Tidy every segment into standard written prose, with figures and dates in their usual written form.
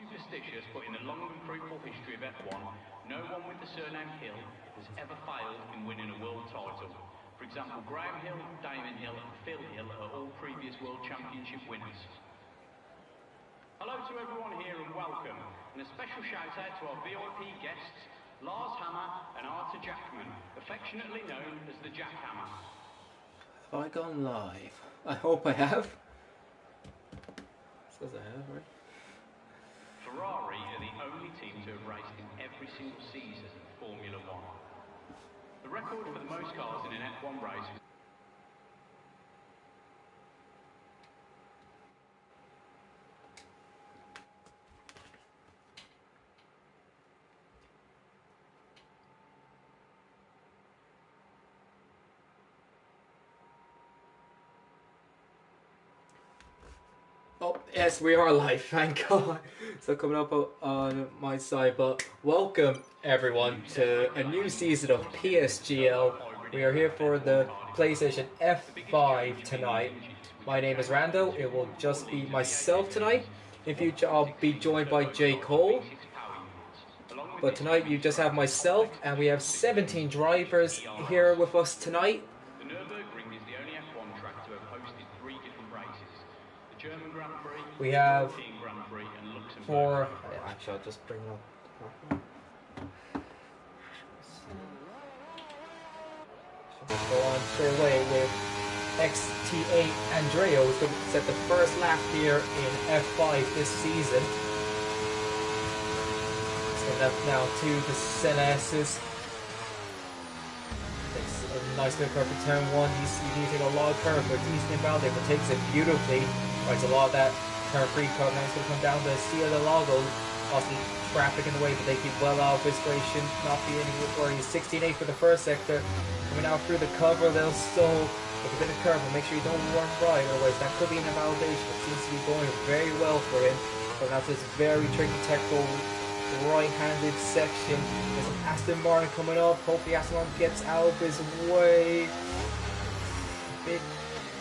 Superstitious, but in the long and fruitful history of F1, no one with the surname Hill has ever failed in winning a world title. For example, Graham Hill, Damon Hill and Phil Hill are all previous world championship winners. Hello to everyone here and welcome, and a special shout out to our VIP guests, Lars Hammer and Arthur Jackman, affectionately known as the Jackhammer. Have I gone live? I hope I have. Says I have, right? Ferrari are the only team to have raced in every single season of Formula One. The record for the most cars in an F1 race was Oh, yes, we are live, thank God. So coming up on my side, but welcome everyone to a new season of PSGL. We are here for the PlayStation F5 tonight. My name is Rando. It will just be myself tonight. In future, I'll be joined by J. Cole. But tonight, you just have myself, and we have 17 drivers here with us tonight. We have four. Actually, I'll just bring it up. Let's go on straight away with XT8 Andrea, who's going to set the first lap here in F5 this season. Going up now to the Celestes. Takes a nice little curve for turn one. You need to take a lot of curve, but decent inbound there, but takes it beautifully. Right, a lot of that turn 3 curve. Now it's going to come down to Cia de Lago. Obviously, traffic in the way, but they keep well out of this race. Should not be any worries. 16.8 for the first sector. Coming out through the cover, they'll still take a bit of curve, but make sure you don't run right, otherwise that could be an invalidation. It seems to be going very well for him. So now this very tricky technical right-handed section. There's an Aston Martin coming up. Hopefully Aston Martin gets out of his way.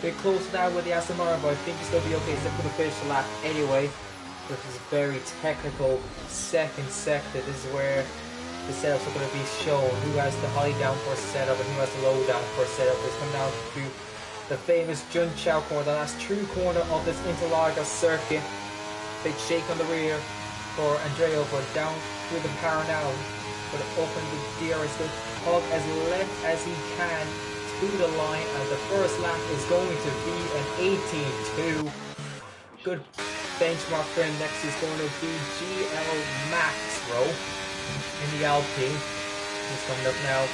Bit close now with the Aston Martin, but I think he's going to be okay. He's going to finish the lap anyway. This is a very technical second sector. This is where the setups are going to be shown. Who has the high downforce setup and who has the low downforce setup. It's coming down to the famous Jun Chao corner, the last true corner of this Interlagos circuit. Big shake on the rear for Andrea, but down through the power now. But open the gear, is going to hug as left as he can to the line, and the first lap is going to be an 18.2. Good benchmark for him. Next is going to be GL Maxro in the Alpine. He's coming up now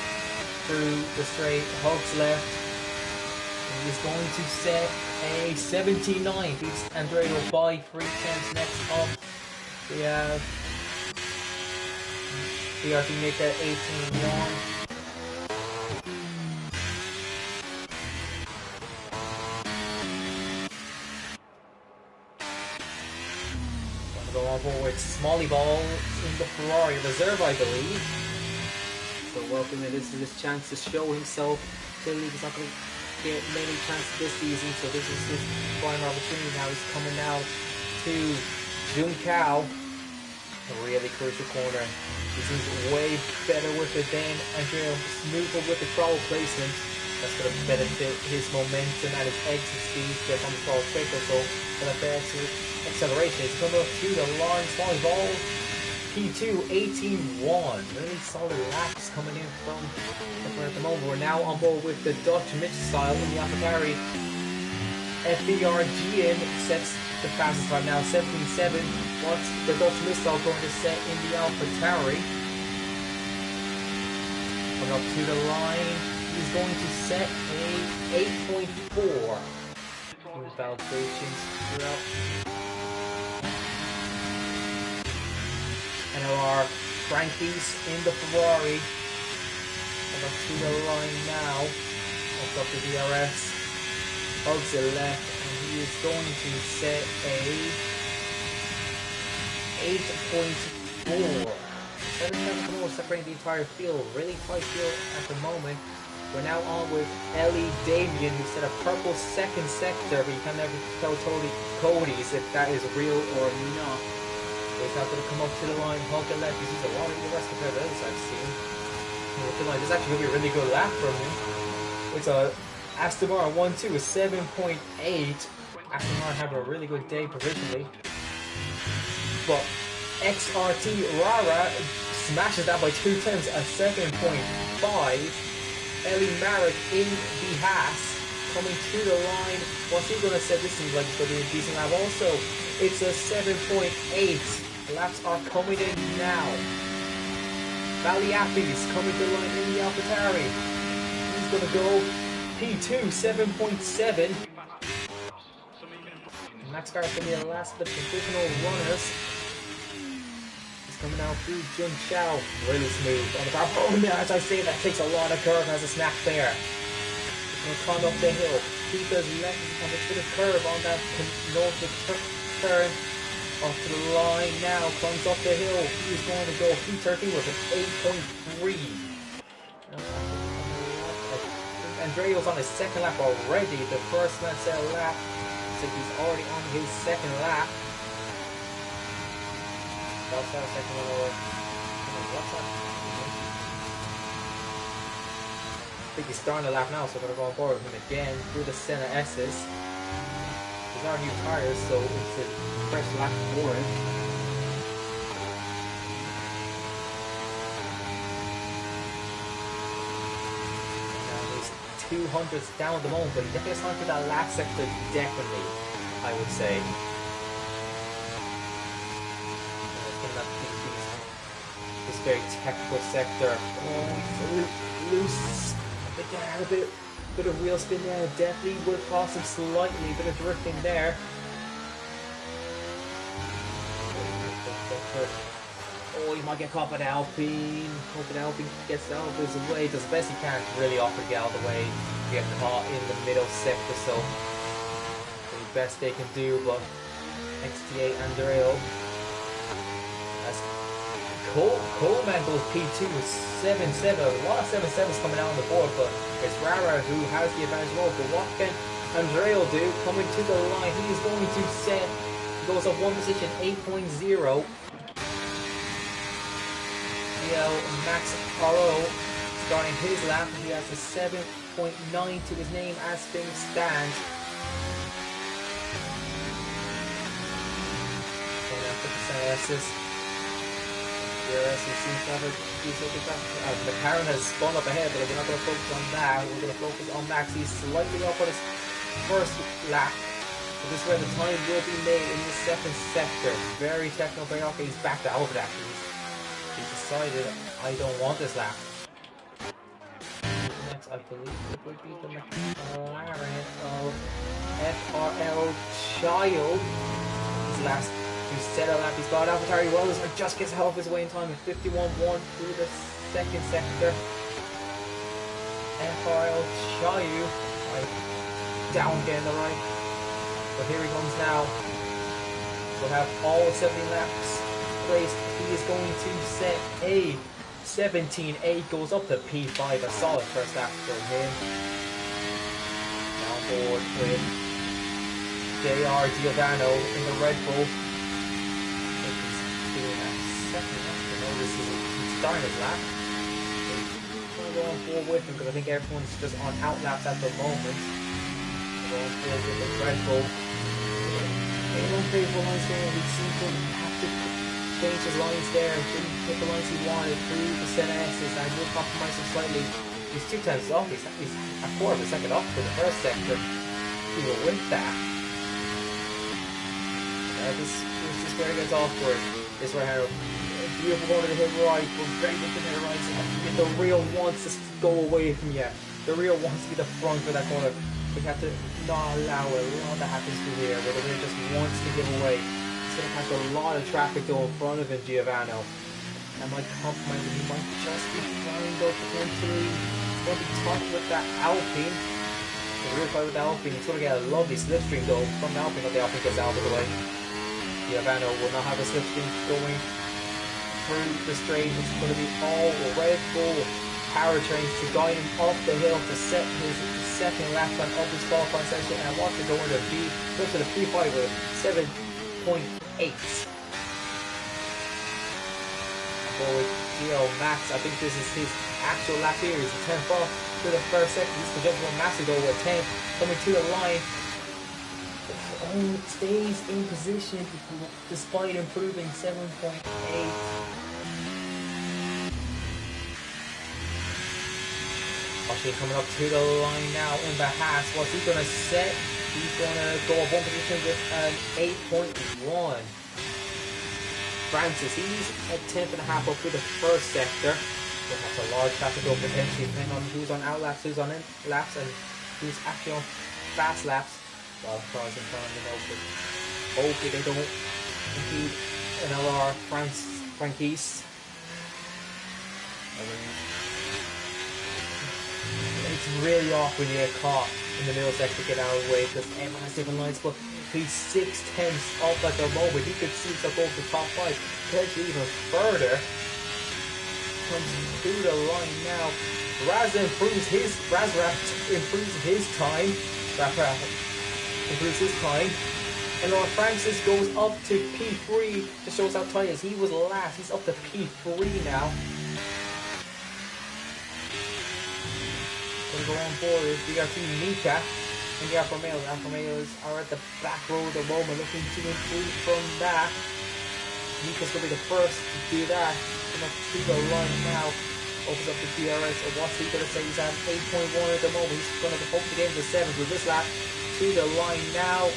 through the straight, hugs left. He's going to set a 79. Beats Andrea by 3 tenths. Next up, we have BRT make that 18.1. Go on board with Smalley Ball in the Ferrari reserve, I believe. So welcome him. This is his chance to show himself. Clearly he's not going to get many chances this season, so this is his final opportunity now. He's coming now to Jun Cao. A really crucial corner. He seems way better with it than Andrea. Smoother with the throttle placement. That's going to benefit his momentum and his exit speed. Get on the throttle quicker, so for the best acceleration. It's coming up to the line. Smalley Ball. P2 18.1. Really solid laps coming in from at the moment. We're now on board with the Dutch Mitch style in the AlphaTauri. FBRGN sets the fastest time now, 17.7. What's the Dutch Mitch style going to set in the AlphaTauri? Coming up to the line, he's going to set a 8.4. Validations throughout. And there are Frankies in the Ferrari. And up to the line now. Up the DRS. Hugs it left. And he is going to set a 8.4. 7.4 separating the entire field. Really tight field at the moment. We're now on with Ellie Damien, who set a purple second sector, but you can never tell totally Cody's if that is real or not. He's not going to come up to the line, hug the left. He's a lot of the rest of the others I've seen. This is actually going to be a really good lap from him. It's a Aston Martin 1-2 with 7.8. Aston Martin having a really good day provisionally. But XRT Rara smashes that by 2 tenths, a 7.5. Ellie Marek in the Haas coming through the line. What's he going to say? This seems like it's going to be a decent lap. Also, it's a 7.8. Laps are coming in now. Valiapis coming to the line in the AlphaTauri. He's going to go P2, 7.7. Max Car's going to be the last of the provisional runners. He's coming out through Jun Chao. Really smooth on the car. Oh no, as I say, that takes a lot of curve and has a snap there. He's going to climb up the hill. Keep his left on the bit of curve on that north turn. Up to the line now, climbs up the hill. He's going to go P13 with an 8.3. Andreo's on his second lap already. The first man said lap, so he's already on his second lap. That's our second one. What's that? I think he's starting the lap now, so we're going to go on board with him again through the Senna S's. These are new tires, so it's a fresh lap for him. Now he's 200s down at the moment, but he definitely has time for that last sector, definitely, I would say. This very technical sector. Oh, he's loose. I think I had a bit of wheel spin there. Definitely would have cost him slightly. A bit of drifting there. Oh, he might get caught by the Alpine. Hope the Alpine gets out of his way. Does the best he can. Really offer to get out of the way. Get caught in the middle sector, so the best they can do. But XT8 Andreo. Coleman goes P2 with 7.7. A lot of 7.7s coming out on the board, but it's Rara who has the advantage more. But what can Andreo do? Coming to the line, he is going to set. He goes up one position, 8.0. Max RO starting his lap. He has a 7.9 to his name as things stand. McLaren has spun up ahead, but we're not going to focus on that. We're going to focus on Max. He's slightly up on his first lap. But this is where the time will be made in the second sector. Very technical, very okay. He's backed out of it actually. He decided, I don't want this lap. Next, I believe it would be the McLaren of FRL Child. His last to set a lap. He's got AlphaTauri Wells and just gets half his way in time at 51.1 through the second sector. FRL Chayu down again the right. But here he comes now. We'll have all 70 laps placed. He is going to set a 17.8, goes up to P5. A solid first lap for him. Now on board with JR Giordano in the Red Bull. He's starting his lap. I'm going to go on board with him because I think everyone's just on out laps at the moment. I'm going forward with the Red Bull. Anyone favorable lines there, he seems to have to change his lines there. Didn't get the lines he wanted through the Senna S's. I will compromise him slightly. He's 2 tenths off. He's a quarter of a second off for the first sector. He will win that. This is where it gets awkward. This right here, beautiful going to the hit right, but very good to the right. And the real wants to go away from you. The real wants to be the front for that corner. We have to not allow a lot that happens through here, where the real just wants to give away. He's going to catch a lot of traffic though in front of him, Giovanni. And might compromise him. He might just be flying though potentially. He's going to be tough with that Alpine. The real fight with the Alpine. He's going to get a lovely slipstream though from the Alpine, but the Alpine gets out of the way. Giovanni will not have a slipstream going through the straight. It's going to be all Red Bull powertrains to guide him up the hill to set his second lap time of his qualifying session, and watch it go to the P5 with 7.8. forward Gio Max. I think this is his actual lap here. He's 10th off to the first second. This is the jump from Massigo with 10th coming to the line. Oh, it stays in position despite improving 7.8. Actually coming up to the line now in the Haas. What's he gonna set? He's gonna go up one position with an 8.1. Francis, he's a 10th and a half up to the first sector. So that's a large gap to go potentially depending on who's on out laps, who's on in laps, and who's actually on fast laps. Well, cars in front of the open. Hopefully they don't compete in LR Frankies. It's really awkward when you get caught in the middle section to get out of the way because everyone has different lines, but he's 6/10 off at the moment. He could see himself go to the top 5, potentially even further. Comes through the line now. Raz improves his time. Improves his time. And Lord Francis goes up to P3. Just shows how tight he is. He was last. He's up to P3 now. Gonna go on board. We got Team Mika and the Alfa Romeos. Alfa Romeos are at the back row at the moment, looking to improve from that. Mika's gonna be the first to do that. Come up to the line now. Opens up the DRS. So what's he gonna say? He's at 8.1 at the moment. He's gonna hope to get into 7th with this lap. To the line now.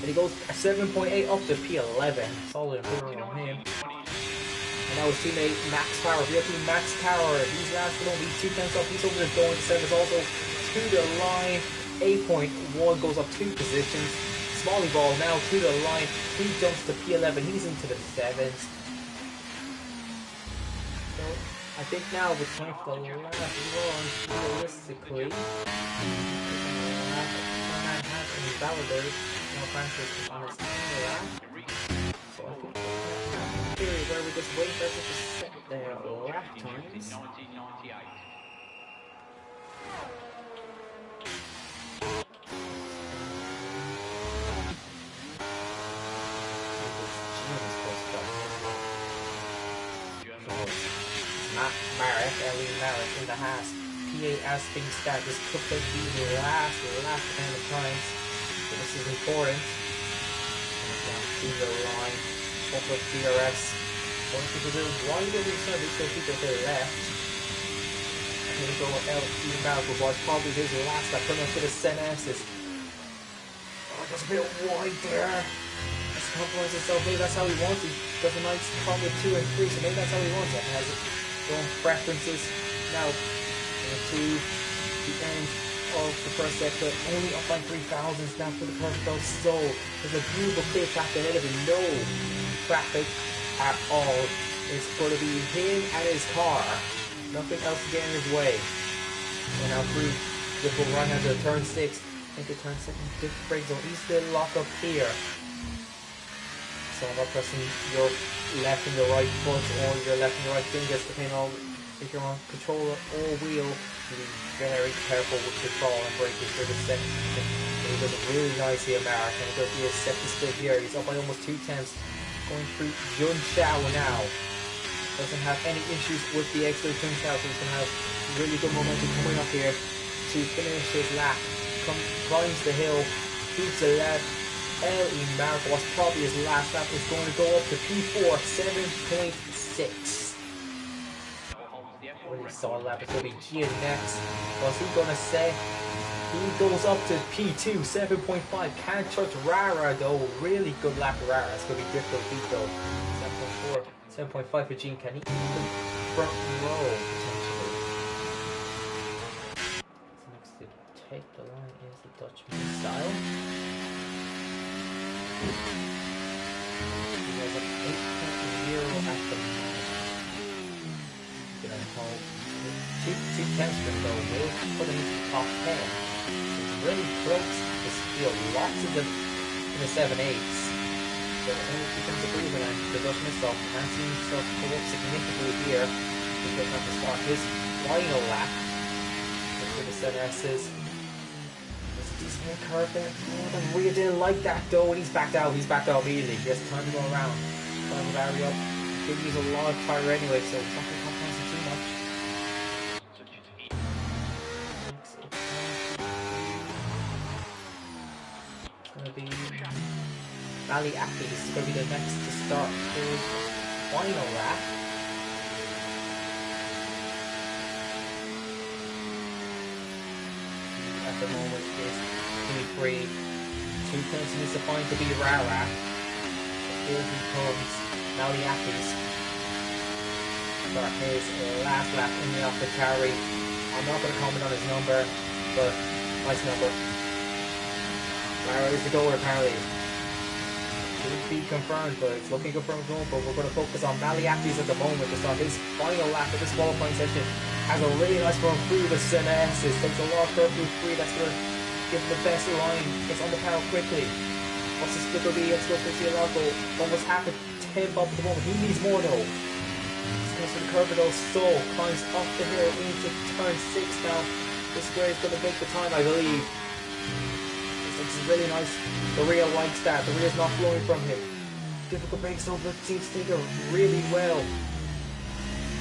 And he goes 7.8 up to P11. Solid improvement on him. And now his teammate Max Power. We have team Max Power. He's last but only 2/10 off. He's over the going to 7th. Also to the line. 8.1 goes up 2 positions. Smalley Ball now to the line. He jumps to P11. He's into the 7th. So I think now it's time for the last run realistically. Validated. No Francis is on his lap. So I think period where we just wait for them to set their lap times. 1998. Ellie Marek in the Haas. PA as things stand. This could be the last kind of times. So this is important. Down to the line. Up with DRS. One people do wider than some, these two people to the left. And here we go with Ellie Marek, who was probably his last lap. Coming up to the Senes's. Oh, that's a bit wide there. Let's compromise himself. Maybe that's how he wants it. Does a nice combo 2 and 3, so maybe that's how he wants it. Has it. Own preferences now to the end of the first sector, only up by 3,000 now for the perfect goal. So there's a beautiful clear track ahead of him, no traffic at all. It's going to be him and his car, nothing else to get in his way. And now through difficult run into turn 6, into turn 7, different brake zone. He's still locked up here. So I'm not pressing your left and your right foot or your left and your right fingers, depending on if you're on controller or wheel. Be very careful with control and braking for the second. And he does it really nicely, American. He does be a second split here. He's up by almost 2/10. Going through Jun Shao now. Doesn't have any issues with the extra Jun Shao, so he's going to have really good momentum coming up here to finish his lap. Climbs the hill, keeps the left. Ellie Marek, what's probably his last lap, is going to go up to P4, 7.6. Really solid lap. It's going to be Gian next. What's he going to say? He goes up to P2, 7.5. Can't touch Rara though. Really good lap for Rara. It's going to be difficult to beat though. 7.4, 7.5 for Gian. Can he even front row potentially? So next to take the line is the Dutch style. He has an 8.0 at the moment. Gonna hold 2/10 though, will put him into the top 10. It's really close to steal lots of the 7/8s. So only 2/10 improvement, and the Dutch missile can see himself pull up significantly here. He's going to have to start his final lap. With the 7S's. Decent curve there. Oh, I really didn't like that though when he's backed out immediately. He has time to go around. Trying to vary up. He'll use a lot of fire anyway, so it's not going to compromise him too much. It's going to be Valley Appy. This is going to be the next to start his final lap. At the moment is P3. 2 points in disappointing to be Rara. Here he comes. Valley Appy's start his last lap in the off the carry. I'm not going to comment on his number, but nice number. Rara is the goal apparently. Could be confirmed, but it's looking good for him. But we're going to focus on Valley Appy's at the moment to start his final lap of this qualifying session. Has a really nice run through the Senescence. Takes a lot of curve through 3. That's going to give him the best line. Gets on the pedal quickly. What's the split will be? Let's go for Gialago. Almost half a 10 up at the moment. He needs more though. He's going to the curve though. So climbs up the hill into turn 6 now. This is where he's going to make the time, I believe. This is really nice. The rear likes that. The rear's not flowing from him. Difficult breaks though, but seems to take it really well.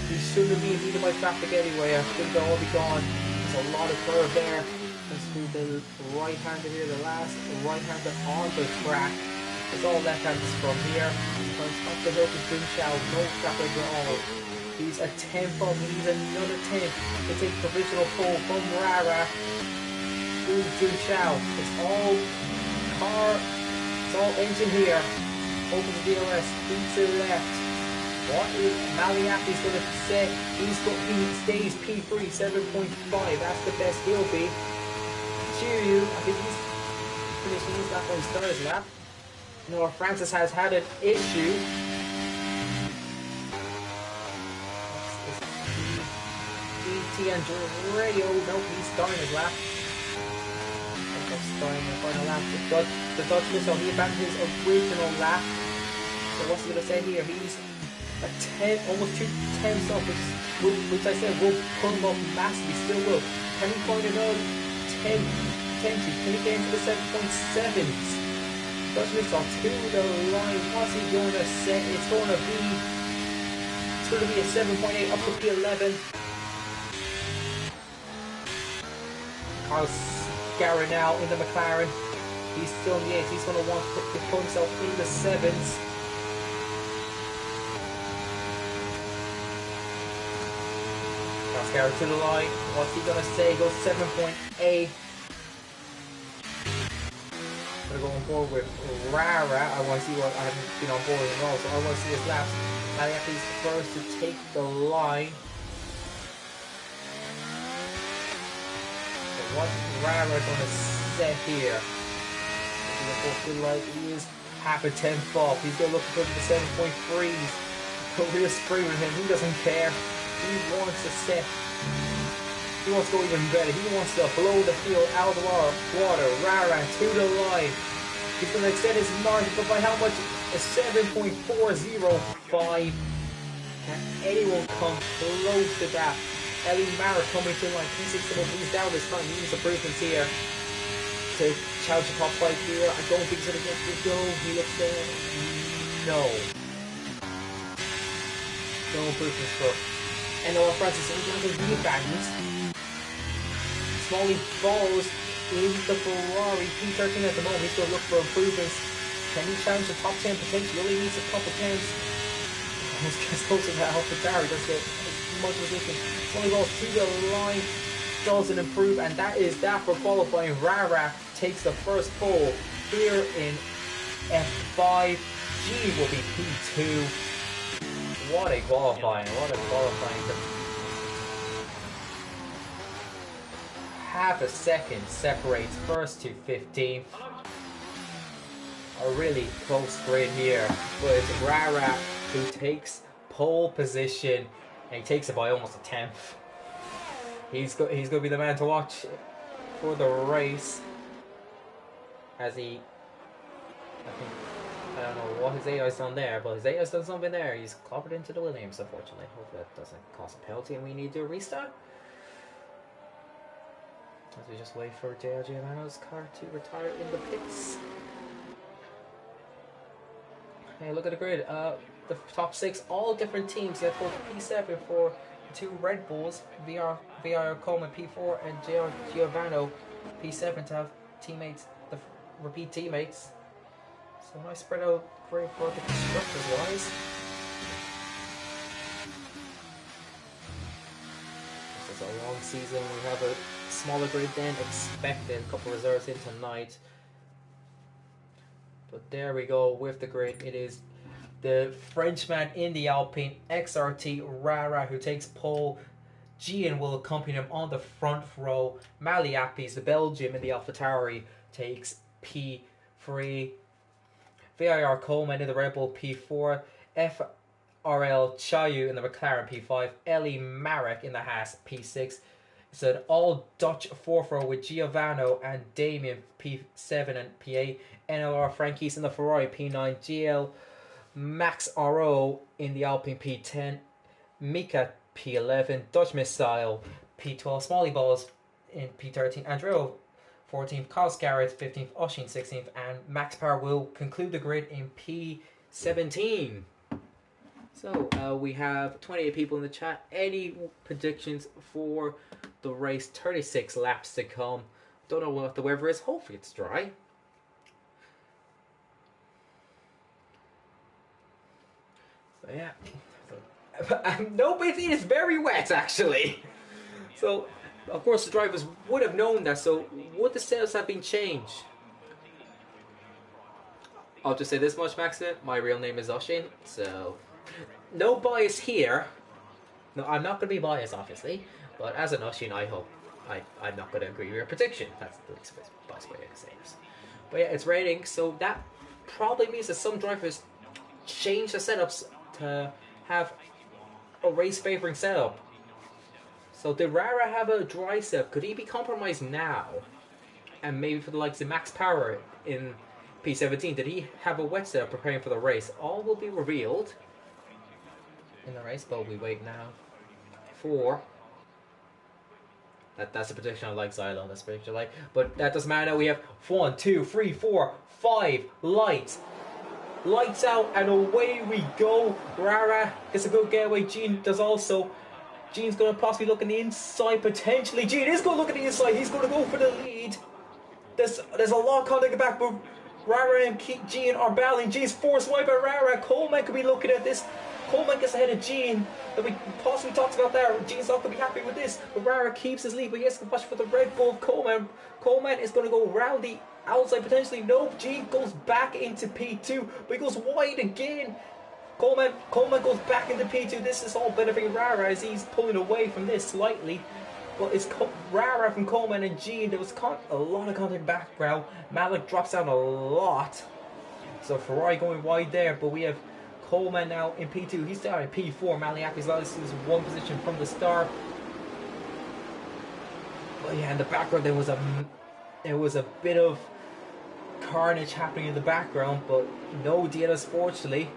He shouldn't have been impeded by traffic anyway. I think they'll all be gone. There's a lot of curve there. Let's do the right-hander here, the last right-hander on the track. It's all left-handers from here. Comes up the hill to Dunchow, no traffic at all. He's a 10th up, he needs another 10 to take provisional pole from Rara to Dunchow. It's all engine here. Open the DRS, to the left. What is Valley Appy's going to say? He stays P3, 7.5. That's the best he'll be. Cheer you. I think he's finishing his lap on his third lap. Noah Francis has had an issue. DT Andrea. Nope, he's starting his lap. Starting the final lap. The Dutch missile, he abandoned his original lap. So what's he going to say here? He's a 10, almost 2 tenths up, which I said will pull him up massively, still will. Can he find another 10? Can he get into the 7.7s? Dutch missile to the line. What's he going to say? It's going to be a 7.8 up to P11. Carl Scarra now in the McLaren. He's still in the 8s. He's going to want to put himself in the 7s. Scarra to the line. What's he going to say? Goes 7.8. Going to go on board with Rara. I want to see what I haven't been on board with him all, so I want to see his laps. Now he's the first to take the line. So what Rara going to set here? He is half a 10th off. He's going to look for the 7.3s. We're screaming him. He doesn't care. He wants to set. He wants to go even better. He wants to blow the field out of the water. Rara to the line. He's going to extend his margin, but by how much? A 7.405. Can anyone come close to that? Ellie Mara coming to the line. He's down this time. He needs improvements here to challenge the top 5 here. I don't think he's going to get the go. He looks there. No. No improvements for Noah Francis. He's going to rebound. Smalley falls in the Ferrari P13 at the moment. He's going to look for improvements. Can he challenge the top 10 potentially? He only needs a couple tenths. Almost gets close to that off the carry. Doesn't get as much as he can. Smalley falls to the line. Doesn't improve. And that is that for qualifying. Rara takes the first pole here in F5. G will be P2. What a qualifying. What a qualifying. Half a second separates first to 15th. A really close grid here, but it's Rara who takes pole position, and he takes it by almost a 10th. He's going to be the man to watch for the race, as he, I don't know what his AI's done there, but his AI's done something there. He's clobbered into the Williams, unfortunately. Hopefully that doesn't cause a penalty and we need to do a restart. As we just wait for JL Giuliano's car to retire in the pits. Hey, look at the grid. The top 6, all different teams. You have to go to P7 for 2 Red Bulls, VR Coleman P4, and Giovanni P7 to have teammates, the repeat teammates. So nice spread out grid for the constructors wise. This is a long season. We have a smaller grid than expected. A couple reserves in tonight. But there we go with the grid. It is the Frenchman in the Alpine, XRT Rara, who takes pole. Gian will accompany him on the front row. Maliapis, the Belgium in the AlphaTauri, takes P3. VIR Coleman in the Red Bull P4. FRL Chayu in the McLaren P5. Eli Marek in the Haas P6. It's an all Dutch fourth row with Giovanni and Damien P7 and P8. NLR Frankies in the Ferrari P9. GL Max RO in the Alpine P10. Mika P11. Dutch Missile P12. Smalley Balls in P13. Andreo 14th. Carlos Garrett 15th. Oshin 16th. And Max Power will conclude the grid in P17. So we have 28 people in the chat. Any predictions for the race? 36 laps to come. Don't know what the weather is. Hopefully it's dry. So yeah. Nobody is very wet actually. So of course the drivers would have known that. So would the sales have been changed? I'll just say this much, Maxim. My real name is Oshin. So no bias here. No, I'm not going to be biased, obviously. But as an Oshin, I hope I'm not going to agree with your prediction. That's the least biased way I can say this. But yeah, it's raining, so that probably means that some drivers change the setups to have a race favoring setup. So did Rara have a dry setup? Could he be compromised now? And maybe for the likes of Max Power in P17, did he have a wet setup preparing for the race? All will be revealed in the race, but we wait now for that's a prediction I like, Xylon. That's a prediction I like, but that doesn't matter. We have 1, 2, 3, 4, 5 lights out, and away we go. Rara gets a good getaway. Gene does also. Gene's going to possibly look in the inside potentially. Gene is going to look at the inside. He's going to go for the lead. There's a lot of contact back, but Rara and Gene are battling. Gene's forced wide by Rara. Coleman could be looking at this. Coleman gets ahead of Gene. That we possibly talked about that. Gene's not going to be happy with this. But Rara keeps his lead. But he has to push for the Red Bull. Coleman is going to go round the outside potentially. No, Gene goes back into P2. But he goes wide again. Coleman goes back into P2. This is all benefiting Rara as he's pulling away from this slightly. But it's Rara from Coleman and Gene. There was a lot of contact background. Malik drops down a lot. So Ferrari going wide there. But we have Coleman now in P2. He's down in P4. Maliaki's lost his one position from the start. But yeah, in the background there was a bit of carnage happening in the background, but no DNS fortunately.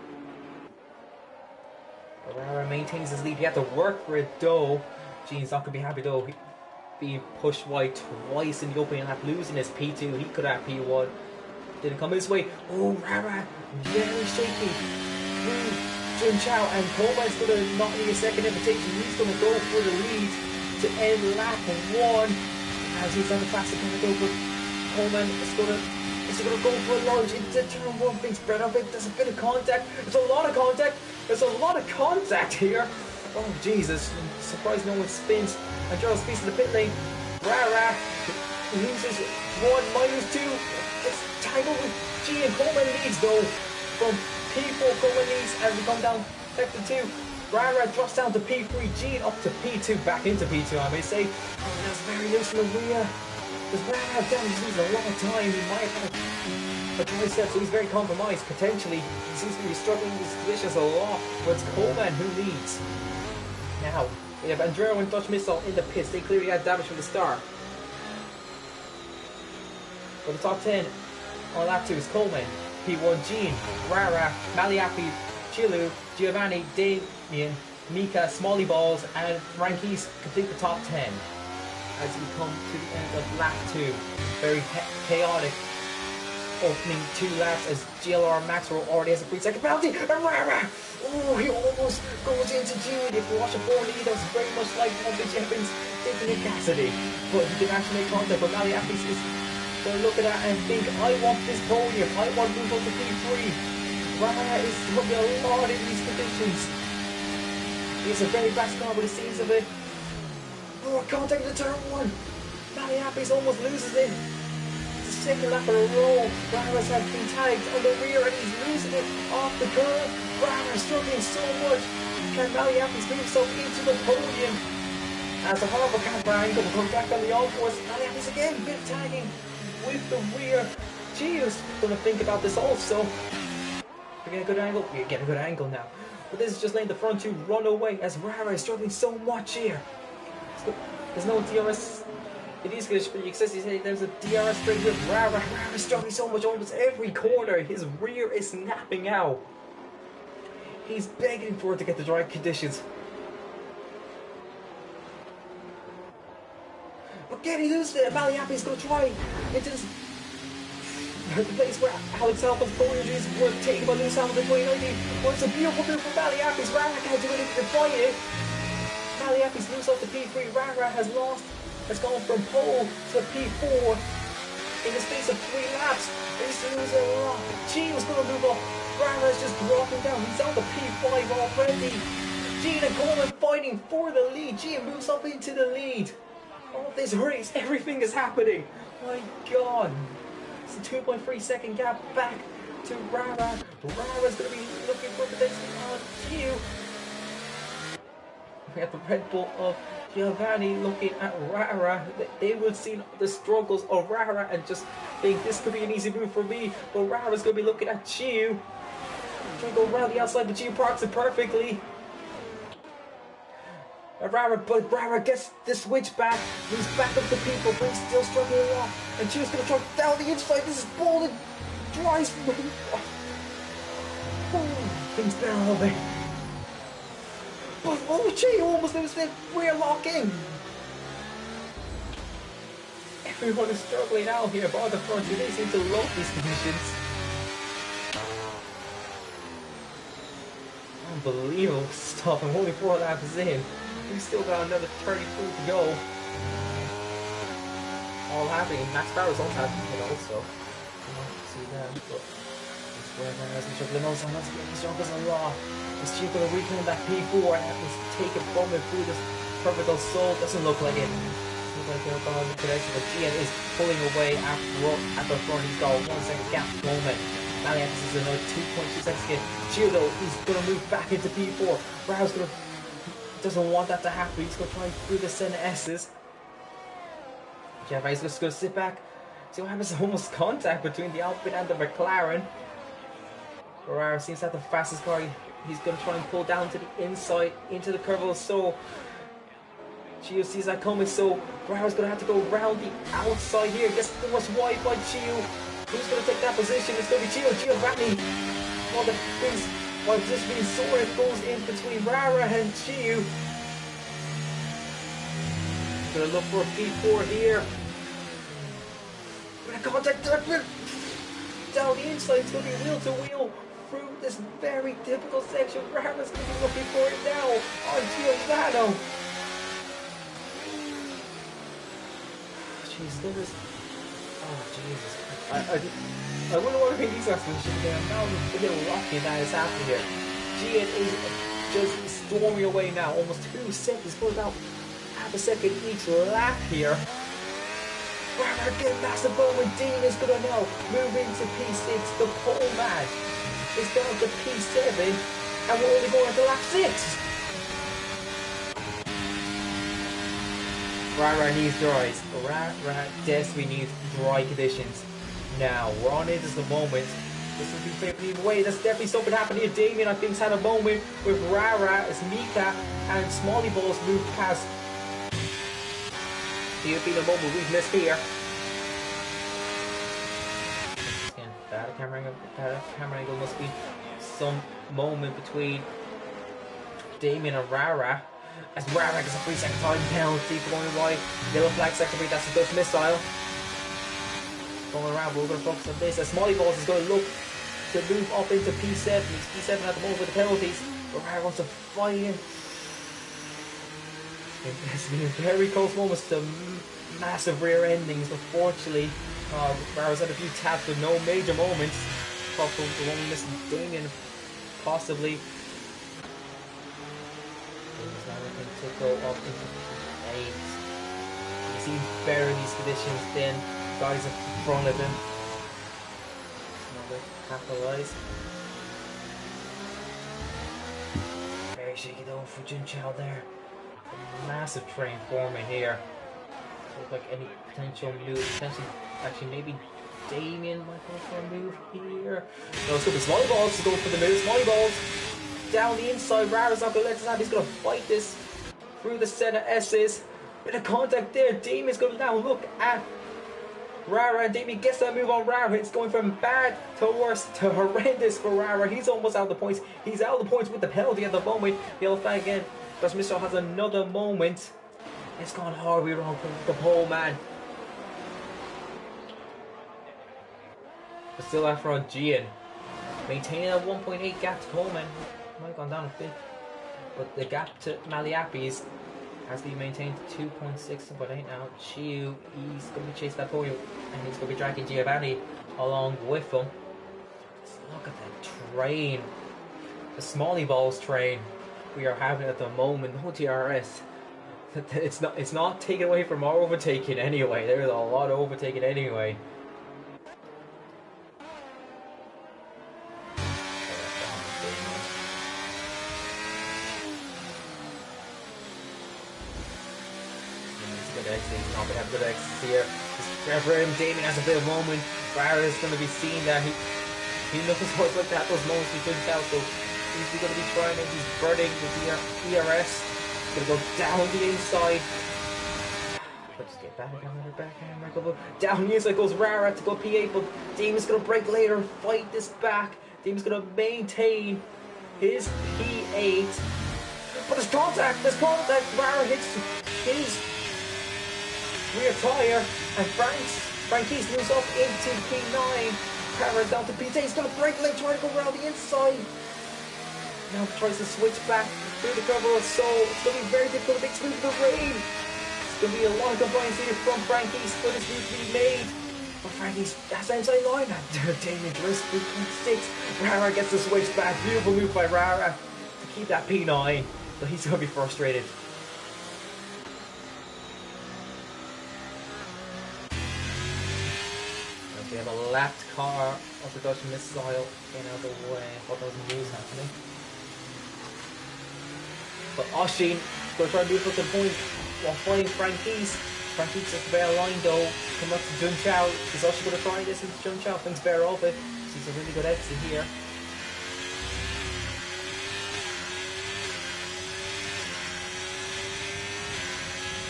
Rara maintains his lead. He had to work for it though. Gene's not going to be happy though. Being pushed wide twice in the opening lap, losing his P2. He could have P1. Didn't come his way. Oh, Rara, very shaky. Jun Chao, and Coleman's going to not need a second invitation. He's going to go for the lead to end lap 1. As he's on the fastest going to go, but Coleman is going to go for a lunge into turn 1. Being spread out. There's a bit of contact. There's a lot of contact. There's a lot of contact here. Oh, Jesus. I'm surprised no one spins. And Charles speaks to the pit lane. Rara loses 1, -2. It's tangled with G, and Coleman leads though. From P4, Coleman leads, and we come down sector 2. Rara drops down to P3, G up to P2, back into P2, I may say. Oh, that's very loose from the rear. Because Rara down, he's losing a lot of time. He might have a dry set, so he's very compromised. Potentially, he seems to be struggling with his positions a lot. But it's Coleman who leads. Now, we have Andreo and Dutch Missile in the pits. They clearly had damage from the start. For the top 10 on lap 2 is Coleman, P1 Gene, Rara, Maliapi, Chilu, Giovanni, Damien, Mika, Smalley Balls, and Frankis complete the top 10 as we come to the end of lap 2. Very chaotic opening 2 laps as GLR Max already has a 3-second penalty. And Rara, oh, he almost goes into June. If you watch a 4 lead, that's very much like Vintage Evans taking a Cassidy. But he did actually make contact, but Mally Apples is going to look at that and think, I want this podium, I want to move up to P3. Rara is looking a lot in these conditions. He's a very fast car, but it seems a bit. Oh, contact in the turn 1. Mally Apples almost loses it. Second lap in a row. Rara's has been tagged on the rear and he's losing it off the curve. Rara's struggling so much. Can Mally Apples move himself into the podium? As a horrible camera angle comes back on the all-force. Mally Apples again, bit tagging with the rear. Geo's gonna think about this also. We get a good angle. We get a good angle now. But this is just letting the front 2 run away as Rara is struggling so much here. There's no DRS. It is good, but you can see there's a DRS break with Rara. Rara is struggling so much almost every corner. His rear is snapping out. He's begging for it to get the right conditions. But again, he loses it. Mally Apples going to try into this. The place where Alex Albon's phone injuries were taken by Lewis Hamilton in 2019. Well, it's a beautiful move from Mally Apples. Rara can't do anything to fight it. Mally Apples moves off the P3. Rara has lost. Has gone from pole to P4 in the space of 3 laps. He's losing a lot. Gio's going to move off. Rara's just dropping down. He's on the P5 already. Gio and Coleman fighting for the lead. Gio moves up into the lead. All this race, everything is happening. My God. It's a 2.3 second gap back to Rara. Rara's going to be looking for potentially on Gio. We have the Red Bull of Giovanni looking at Rara. They will see the struggles of Rara and just think this could be an easy move for me. But Rara's going to be looking at Gio. Trying to go around the outside, but Gio parks it perfectly. But Rara gets the switch back. Moves back up to people, but he's still struggling a lot. And Gio's going to try down the inside. This is bold and dries. Things better over there. But oh, Gio almost loses it. We're locking. Everyone is struggling out here, but on the front, they seem to love these conditions. Unbelievable stuff. I'm only 4 laps in. We've still got another 32 to go. All happening. Max Barrow's also happening also. You don't see that, but it's where Rara's in trouble. No, someone's getting struggles a lot. Is Gio going to reclaim that P4 and have to take it from it through this perfect soul? Doesn't look like it. Doesn't look like they're going to connection, but Gian is pulling away at the front. He's got a 1 second gap at the moment. Mally Apples is another 2.2 seconds again. Gio though, he's going to move back into P4. Rara's going to doesn't want that to happen. He's going to try through the center S's. Giovanni's just going to sit back. See what happens. Almost contact between the Alpine and the McLaren. Rara seems to have the fastest car. He's going to try and pull down to the inside into the curve of so. Gio sees that coming, so Rara's going to have to go around the outside here. Gets forced wide by Gio. Who's going to take that position? It's going to be Giovanni. While the things, while just being sorted, goes in between Rara and Gio. Going to look for a P4 here. With a contact down the inside. It's going to be wheel to wheel through this very difficult section. Rara's going to be looking for it now on Giovanni. Jeez, there is. Oh Jesus! I wouldn't want to make these explanations there. Now the little rocky that is happening here. Gian is just storming away now. Almost 2 seconds. For about half a second each lap here. Rara getting past the ball when Dean is going to now move into P6. The pole match is down to P7, and we're only going to lap 6. Rara needs dries. Rara desperately needs dry conditions. Now, we're on into the moment. This will be favored either way. That's definitely something happening here. Damien, I think, has had a moment with Rara as Mika and Smalley Balls move past. Here's been a moment we've missed here. Again, that camera angle must be some moment between Damien and Rara. As Rara gets a 3 second time penalty for going wide. Little flag secondary, that's a Dutch missile. going around, but we're going to focus on this. As Smiley Balls is going to look to move up into P7. He's P7 at the moment with the penalties. Ferrara wants to fight in. It's been very close moments to massive rear endings. Unfortunately, Ferrara's had a few taps with no major moments. Probably the one missing Damien, possibly. He's now looking to go up into P8. He seems better in these conditions than guys in front of him. Another capitalize. Very shaky though for Jun Chao there. A massive train forming here. Look like any potential move. Potentially, actually, maybe Damien might go for a move here. No, it's going to be Smiley Balls. He's going for the move. Smiley Balls down the inside. Rara's not going to let this happen. He's going to fight this through the set of S's. Bit of contact there. Damien's going to now look at Rara, and Damien gets that move on Rara. It's going from bad to worse to horrendous for Rara. He's almost out of the points. He's out of the points with the penalty at the moment. Yellow flag again. Because Mr. has another moment. It's gone horribly wrong for the pole man. But still after on Gian. Maintaining a 1.8 gap to Coleman. Might have gone down a bit. But the gap to Maliapis has been maintained to 2.6, but ain't now. Chiu, he's going to be chased by podium, and he's going to be dragging Giovanni along with him. Just look at that train. The Smiley Balls train we are having at the moment. No TRS. It's not taken away from our overtaking anyway. There's a lot of overtaking anyway. Not going to have good exits here. For him, Damien has a bit of a moment. Rara is going to be seen that he knows what it's like to have those moments he couldn't tell. So he's going to be trying and he's burning the ERS. He's going to go down the inside. Let's get back on the backhand. Down the inside goes Rara to go P8, but Damien's going to break later and fight this back. Damien's going to maintain his P8. But there's contact. Rara hits his rear tyre, and Franquise moves up into P9. Rara's down to P10. He's going to break late, trying to go around the inside. Now tries to switch back through the cover of Soul. It's going to be very difficult to make smooth the rain. It's going to be a lot of compliance here from Franquise for this move to be made. But Franquise has the inside line. Damien drifts through P6. Rara gets the switch back. Beautiful move by Rara to keep that P9. But he's going to be frustrated. We have a lapped car of the Dutch missile getting out of the way. I thought there was news happening. But Oshin going to try to move up the point while fighting Franquise. Franquise is very aligned though. Come up to Jun Chao. Is Oshin going to try this into Jun Chao? Thinks better of it. Sees a really good exit here.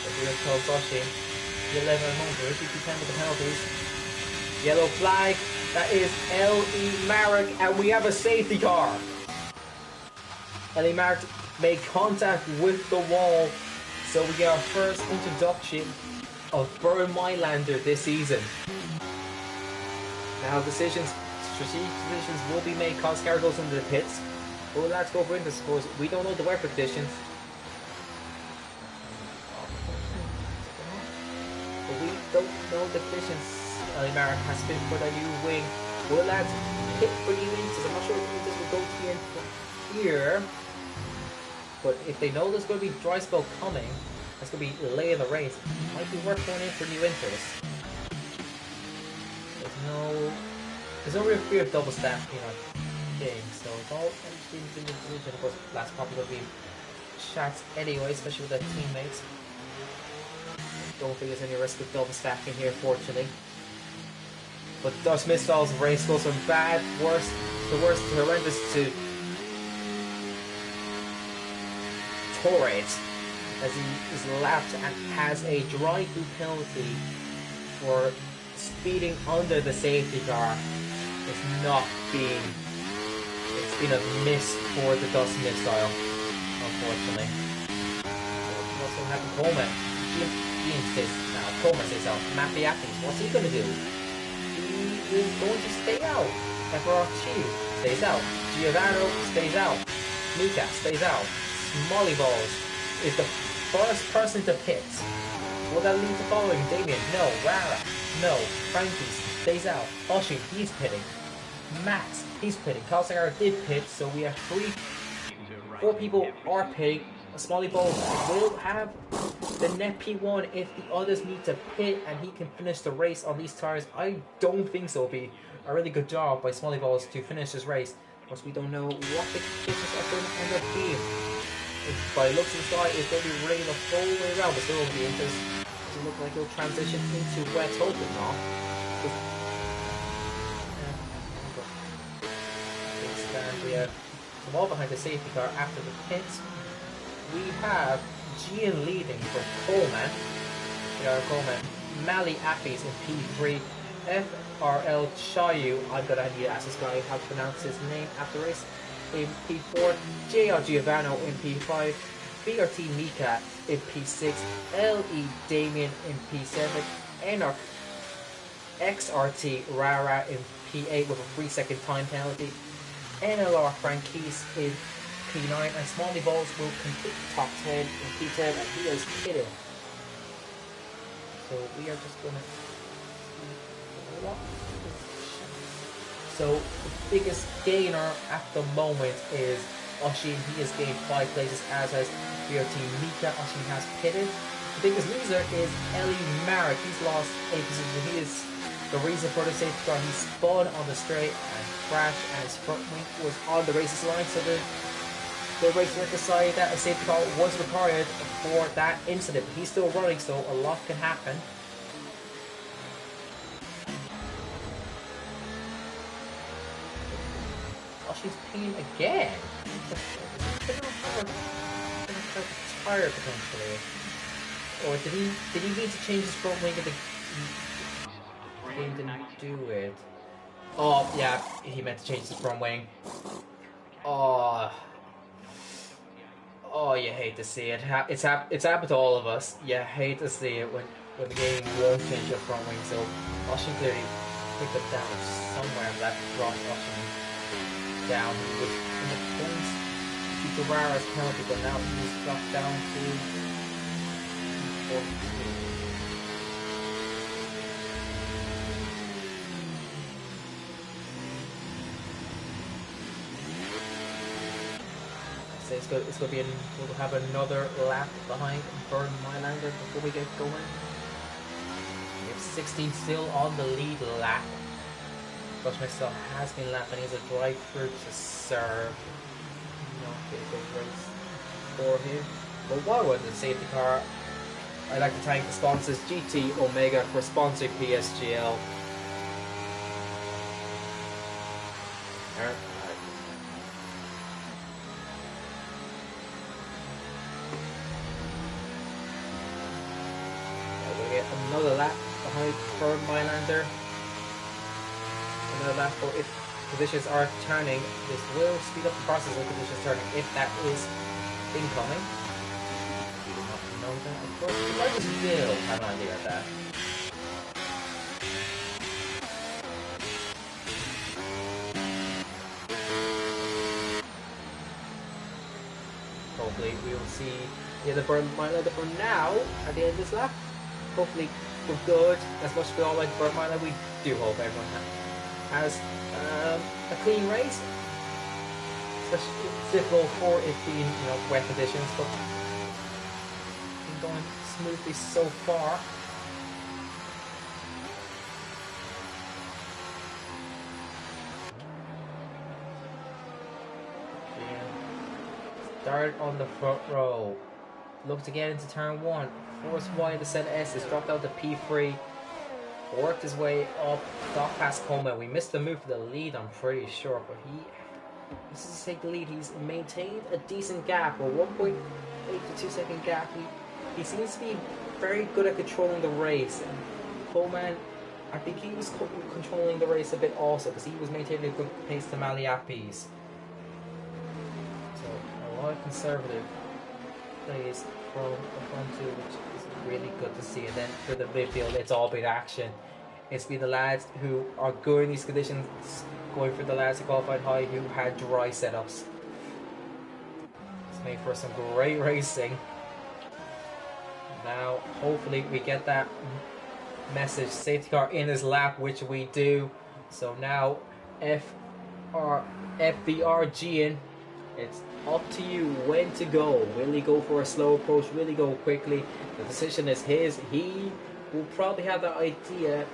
The real tells Oshin. The 11 at home for 50% of the penalties. Yellow flag, that is L.E. Marek, and we have a safety car. L.E. Marek made contact with the wall, so we get our first introduction of Burn Mylander this season. Now strategic decisions will be made. Coscar goes into the pits. Well, let's go for this, of course. We don't know the weather conditions. But we don't know the conditions. Marek has been put a new wing. Will that hit for new inches? I'm not sure if this will go to the end here. But if they know there's going to be dry spell coming, that's going to be late in the race. It might be worth going in for new inters. There's no real fear of double stack, thing. So it's all in the decision. Of course, last probably will be shots anyway, especially with their teammates. Don't think there's any risk of double stacking here, fortunately. But Dutch Missile's race goes from bad, worse to horrendous to torrid as he is lapped and has a dry boot penalty for speeding under the safety car. It's been a miss for the Dutch Missile, unfortunately. What's going to happen? Coleman says, Coleman says, Mappy Apples, what's he going to do? He is going to stay out. Everarchi stays out. Giovanni stays out. Mika stays out. Smolly Balls is the first person to pit. Will that lead to following? Damien? No. Rara? No. Frankie stays out. Oshin, he's pitting. Max, he's pitting. Kalsinger did pit, so we have 4 people are pitting. Smolly Balls will have the net P1 if the others need to pit and he can finish the race on these tires. I don't think so. It'll be a really good job by Smolly Balls to finish this race. Of course, we don't know what the conditions are going to end up being. By looks inside, it's going to be raining the whole way around, but still will be interesting. Doesn't look like it'll transition into wet open now. We have come all behind the safety car after the pits. We have Gian leading from Coleman. Coleman. Mali Appis in P3. FRL Chayu, I'm gonna need to ask this guy how to pronounce his name after race. In P4, JR Giovanni in P5, BRT Mika in P6, LE Damien in P7, and our XRT Rara in P8 with a 3-second time penalty. NLR Franquise in P9, and Smalley Balls will complete the top 10 in P10, and he is kidding. So we are just gonna. So the biggest gainer at the moment is Oshin. He has gained 5 places, as has BRT Mika. Oshin has pitted. The biggest loser is Ellie Marek. He's lost 8 positions. He is the reason for the safety car. He spun on the straight and crashed, and his front wing was on the races line. So the race director decided that a safety car was required for that incident. But he's still running, so a lot can happen. She's peeing again. Tire potentially, or did he need to change his front wing? He didn't do it. Oh yeah, he meant to change his front wing. Oh, you hate to see it. It's happened to all of us. You hate to see it when the game won't change your front wing. So Oshin clearly picked up damage somewhere in that front Oshin. Down, which in the points due to Rara's penalty, but now he's dropped down to 42. So it's going to be we'll have another lap behind Burn Mylander before we get going. We have 16 still on the lead lap. Myself has been lapping. He's a drive through to serve. Not a good race for him. But while we're in the safety car, I'd like to thank the sponsors GT Omega for sponsoring PSGL. We'll get another lap behind Bird Mylander. Lap, or if positions are turning, this will speed up the process of positions turning if that is incoming. We do not know that, of course. I just will have an idea of that. Hopefully we will see the other Burn Mylander for now at the end of this lap. Hopefully we're good. As much as we all like Burn Mylander, we do hope everyone has a clean race. Especially it's difficult for it being, wet conditions, but it's been going smoothly so far. Start on the front row. Look to get into turn 1. Force wide, the set S is dropped out to P3. Worked his way up, got past Coleman. We missed the move for the lead, I'm pretty sure, but this is to take the lead. He's maintained a decent gap, a 1.8 to 2 second gap. He seems to be very good at controlling the race. And Coleman, I think he was controlling the race a bit also, because he was maintaining a good pace to Maliapis. So a lot of conservative plays from the front two, which is really good to see. And then for the midfield, it's all big action. It's been the lads who are good in these conditions, going for the lads who qualified high who had dry setups. It's made for some great racing. Now, hopefully, we get that message safety car in his lap, which we do. So now, FVRG, it's up to you when to go. Will he go for a slow approach? Will he go quickly? The decision is his. He will probably have that idea.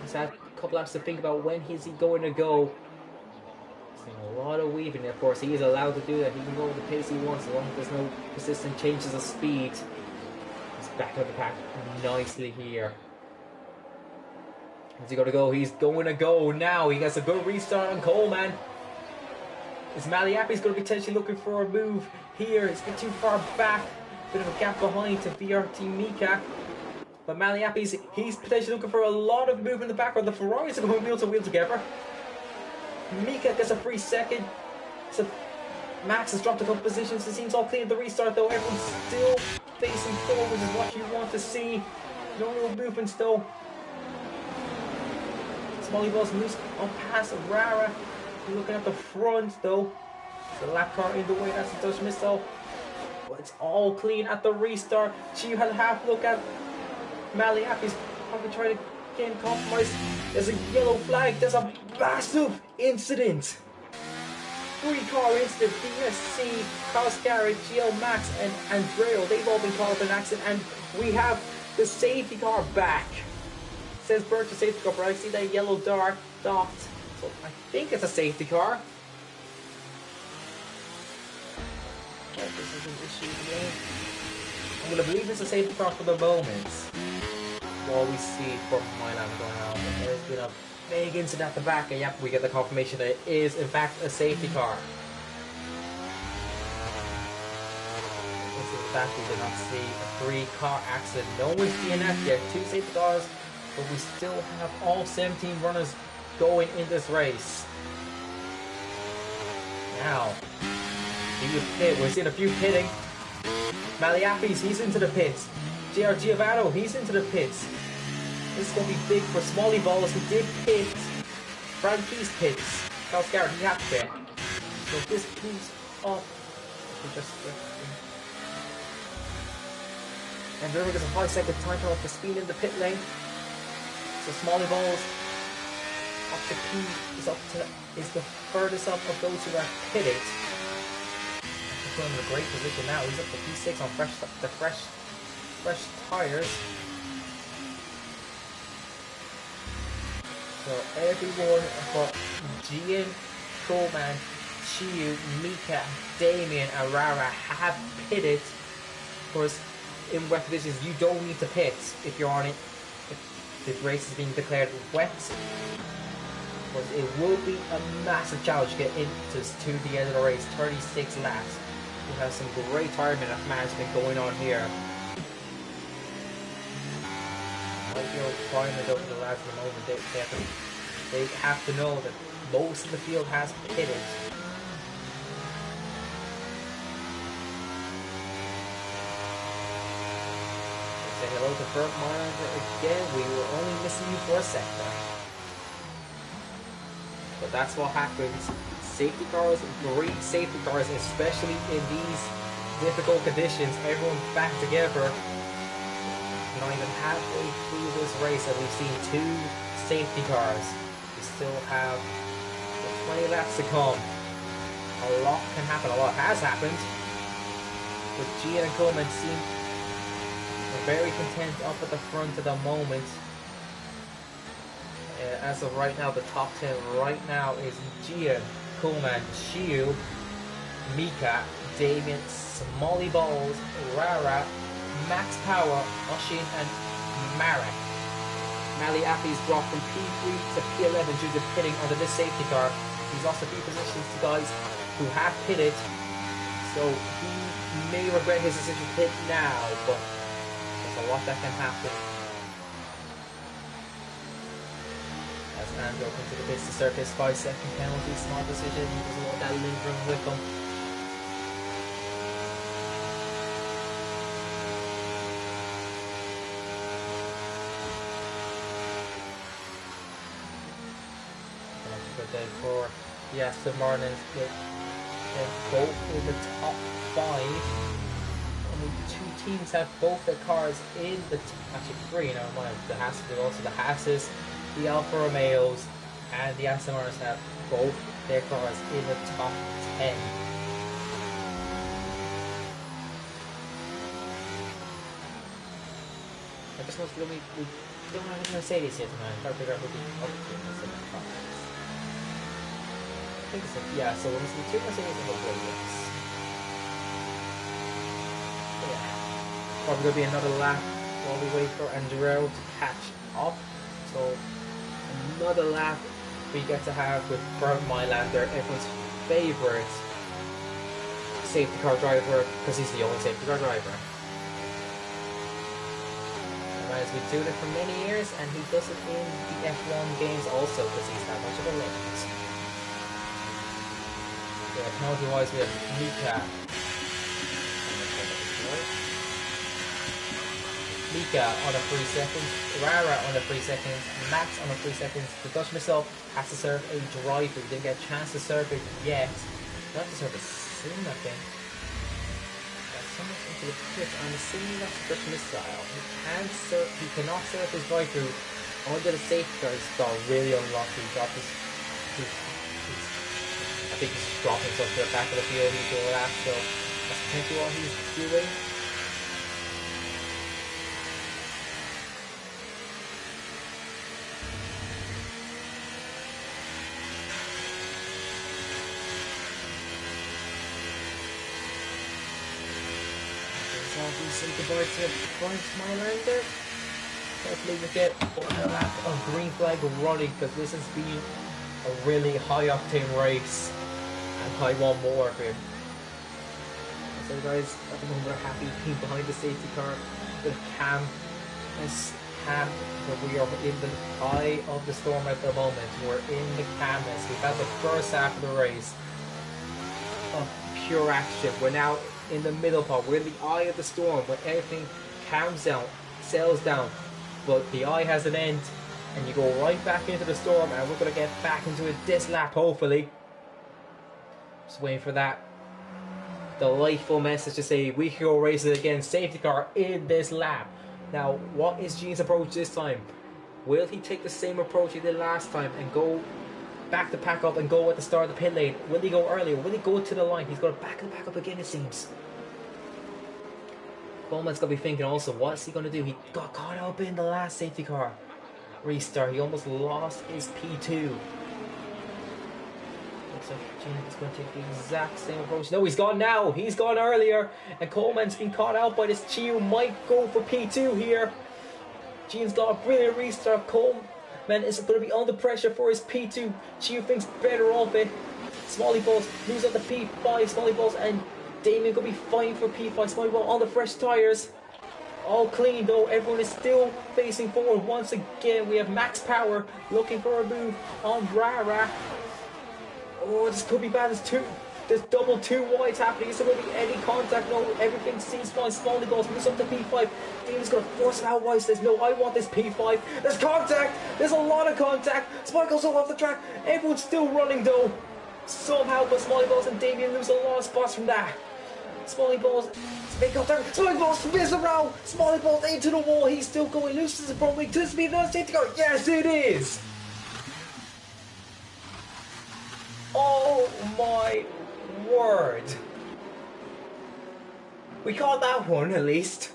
He's had a couple hours to think about when is he going to go. Seeing a lot of weaving. Of course, he is allowed to do that. He can go at the pace he wants as long as there's no persistent changes of speed. He's back out the pack nicely here. Is he going to go? He's going to go now. He gets a good restart on Coleman. Is Maliappi's going to be potentially looking for a move here? He's a bit too far back. Bit of a gap behind to VRT Mika. But Maliappi's, he's potentially looking for a lot of movement in the background. The Ferraris are going wheel to wheel together. Mika gets a free second. So Max has dropped a couple positions. It seems all clean at the restart though. Everyone's still facing forward, is what you want to see. No real movements though. Smalley Balls moves on past Rara. Looking at the front though. The lap car in the way, that's a Dutch missile. But it's all clean at the restart. Chiu had a half look at Maliappi's probably trying to gain compromise. There's a yellow flag. There's a massive incident. 3-car incident. DSC, Coscara, GL Max, and Andreo. They've all been called for an accident, and we have the safety car back. It says Birch safety car, but I see that yellow dot. So I think it's a safety car. But this is an issue again. I'm going to believe it's a safety car for the moment. While we see from my lap going on, but there's been a big incident at the back, and yep, we get the confirmation that it is in fact a safety car. This is that we did not see a 3-car accident. No one's DNF yet. 2 safety cars, but we still have all 17 runners going in this race. Now, we're seeing a few pitting. Maliappi's, he's into the pits. JR Giovanni, he's into the pits. This is going to be big for Smalley Balls, who did pit. Frankie's pits. Charles Garrett, he had to pit. So this moves up. And there is a 5-second time trial for speed in the pit lane. So Smalley Balls up to P is the furthest up of those who are pitted. He's put him in a great position now. He's up to P6 on fresh tires. So everyone but Gian, Coleman, Chiu, Mika, Damien, and Rara have pitted. Of course, in wet conditions, you don't need to pit if you're on it. If the race is being declared wet. But it will be a massive challenge to get to the end of the race. 36 laps. We have some great tire management going on here. Find it over the lads at the moment. They have to know that most of the field has pitted. Say hello to Bert Monitor again. We were only missing you for a second. But that's what happens. Safety cars breed safety cars, especially in these difficult conditions. Everyone's back together. Not even halfway through this race and we've seen 2 safety cars. We still have 20 laps to come. A lot can happen, a lot has happened. But Gian and Coleman seem very content up at the front at the moment. As of right now, the top 10 right now is Gian, Coleman, Chiu, Mika, Damien, Smalley Balls, Rara, Max Power, Oshin, and Marek. Maliappi's dropped from P3 to P11 due to pitting under this safety car. He's lost a few positions to guys who have pitted, so he may regret his decision to pit now, but there's a lot that can happen. As Andrew comes to the pits to surface 5-second penalty, small decision, he doesn't want that lingering with him. then for the Aston Martins with both in the top 5. Only 2 teams have both their cars in the actually 3, never mind. The Haas, also the Haas's, the Alfa Romeos, and the Aston Martins have both their cars in the top 10. I just want to we don't have any Mercedes yet tonight. I'm trying to figure out who the other team is in the top. I think it's yeah, so we're missing 2 Mercedes and 1 Williams. Yeah. Probably going to be another lap while we wait for Andrew to catch up. So another lap we get to have with Bernd Mailander, everyone's favourite safety car driver, because he's the only safety car driver. As we do it for many years, and he does it in the F1 games also because he's that much of a legend. Yeah, penalty wise we have Mika on a 3 seconds, Rara on a 3 seconds, Max on a 3 seconds. The Dutch himself has to serve a driver. He didn't get a chance to serve it yet. He'll have to serve it soon, I think. Into the pit. I'm assuming that's Dutch missile. He cannot serve his drive-through under the safety car. He's got really unlucky. He dropped I think he's dropping stuff to the back of the field. He's doing that, so that's potentially what he's doing. We say goodbye to Bernd Mailander. Hopefully we get a lap of green flag running, because this has been a really high octane race and I want more of him. So guys, at the moment we're happy being behind the safety car with Cam and Cam, but we are in the eye of the storm at the moment. We're in the Camus. We've had the first half of the race of pure action. We're now in the middle part. We're in the eye of the storm where everything calms down, settles down, but the eye has an end and you go right back into the storm, and we're going to get back into it this lap hopefully. Just waiting for that delightful message to say we can go race it again, safety car in this lap. Now what is Gene's approach this time? Will he take the same approach he did last time and go back the pack up and go at the start of the pit lane? Will he go earlier? Will he go to the line? He's going to back the pack up again, it seems. Bowman's going to be thinking also, what's he going to do? He got caught up in the last safety car restart. He almost lost his P2. Looks like Gene is going to take the exact same approach. No, he's gone now. He's gone earlier. And Coleman's been caught out by this Chiu. Might go for P2 here. Gene's got a brilliant restart. Coleman is going to be under pressure for his P2. Chiu thinks better of it. Smalley Balls moves up the P5. Smalley Balls and Damien going to be fine for P5. Smalley Ball on the fresh tyres. All clean though. Everyone is still facing forward. Once again, we have Max Power looking for a move on Rara. Oh, this could be bad. There's double 2 wides happening. Is there going to be any contact? No, everything seems fine. Smalley Balls moves up to P5. Damon's going to force it out wide. Says, no, I want this P5. There's contact. There's a lot of contact. Smalley goes off the track. Everyone's still running though. Somehow, but Smalley Balls and Damien lose a lot of spots from that. Smalley Balls, big contact. Smalley Balls spins around. Smalley Balls into the wall. He's still going. Loses the front wing to the speed. Another safety car. Yes, it is. Oh my word. We caught that one at least.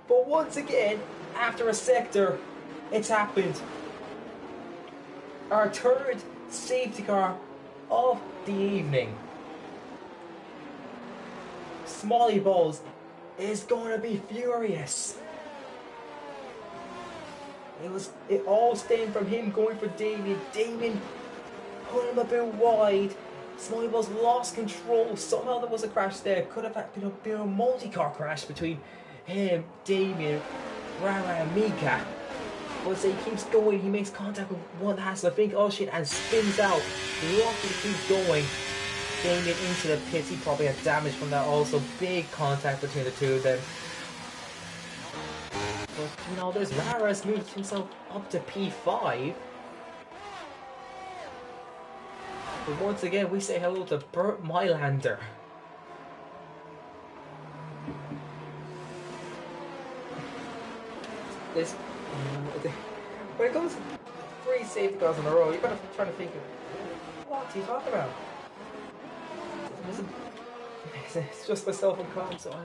But once again, after a sector, it's happened. Our third safety car of the evening. Smalley Balls is going to be furious. It all stemmed from him going for Damien. Damien put him a bit wide. Smalley Balls lost control. Somehow there was a crash there. Could have been a multi-car crash between him, Damien, Rara and Mika. But say he keeps going. He makes contact with one Hassel, I think, oh shit, and spins out. Lucky to keep going. Damien into the pits. He probably had damage from that also. Big contact between the two of them. But you know, there's Rara's moved himself up to P5. But once again, we say hello to Burt Mylander. This, when it comes to 3 safety cars in a row, you've got to try to think of what are you talking about? It's just myself and Con, so I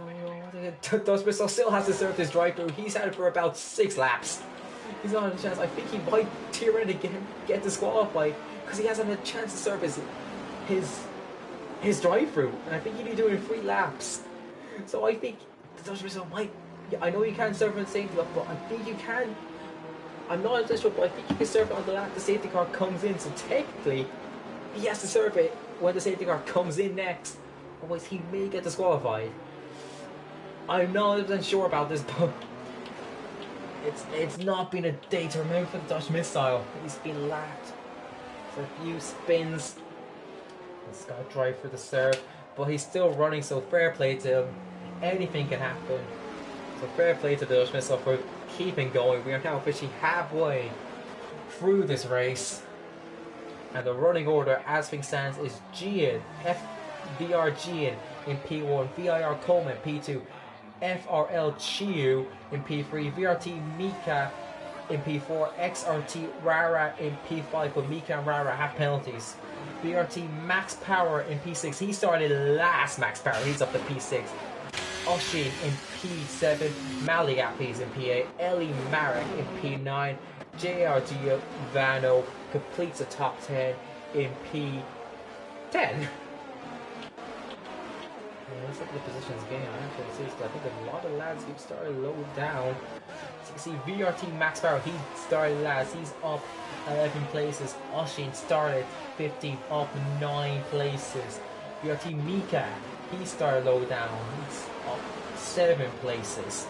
don't know. Dutch Missile still has to serve his drive-through. He's had it for about 6 laps. He's not had a chance. I think he might theoretically get disqualified because he hasn't had a chance to serve his drive-through, and I think he'd be doing 3 laps. So I think the Dutch Missile might. I know you can't serve in the safety lap, but I think you can. I'm not entirely sure, but I think you can serve it on the lap the safety car comes in. So technically, he has to serve it when the safety car comes in next. Otherwise, he may get disqualified. I'm not 100% sure about this, but it's not been a day to remember for the Dutch Missile. He's been lapped for a few spins. He's got to drive for the serve, but he's still running, so fair play to him. Anything can happen. So fair play to the Dutch Missile for keeping going. We are now officially halfway through this race. And the running order as things stands is Gian, VR Gian in P1, VIR Coleman P2, FRL Chiu in P3, VRT Mika in P4, XRT Rara in P5, but Mika and Rara have penalties. VRT Max Power in P6, he started last. Max Power, he's up to P6. Oshin in P7, Mali Appies in P8, Ellie Marek in P9, JR Giovanno completes the top 10 in P10. Let's look at the positions again. I think a lot of lads who started low down. So you can see VRT Max Power, he started last. He's up 11 places. Oshin started 15th, up 9 places. VRT Mika, he started low down. He's up 7 places.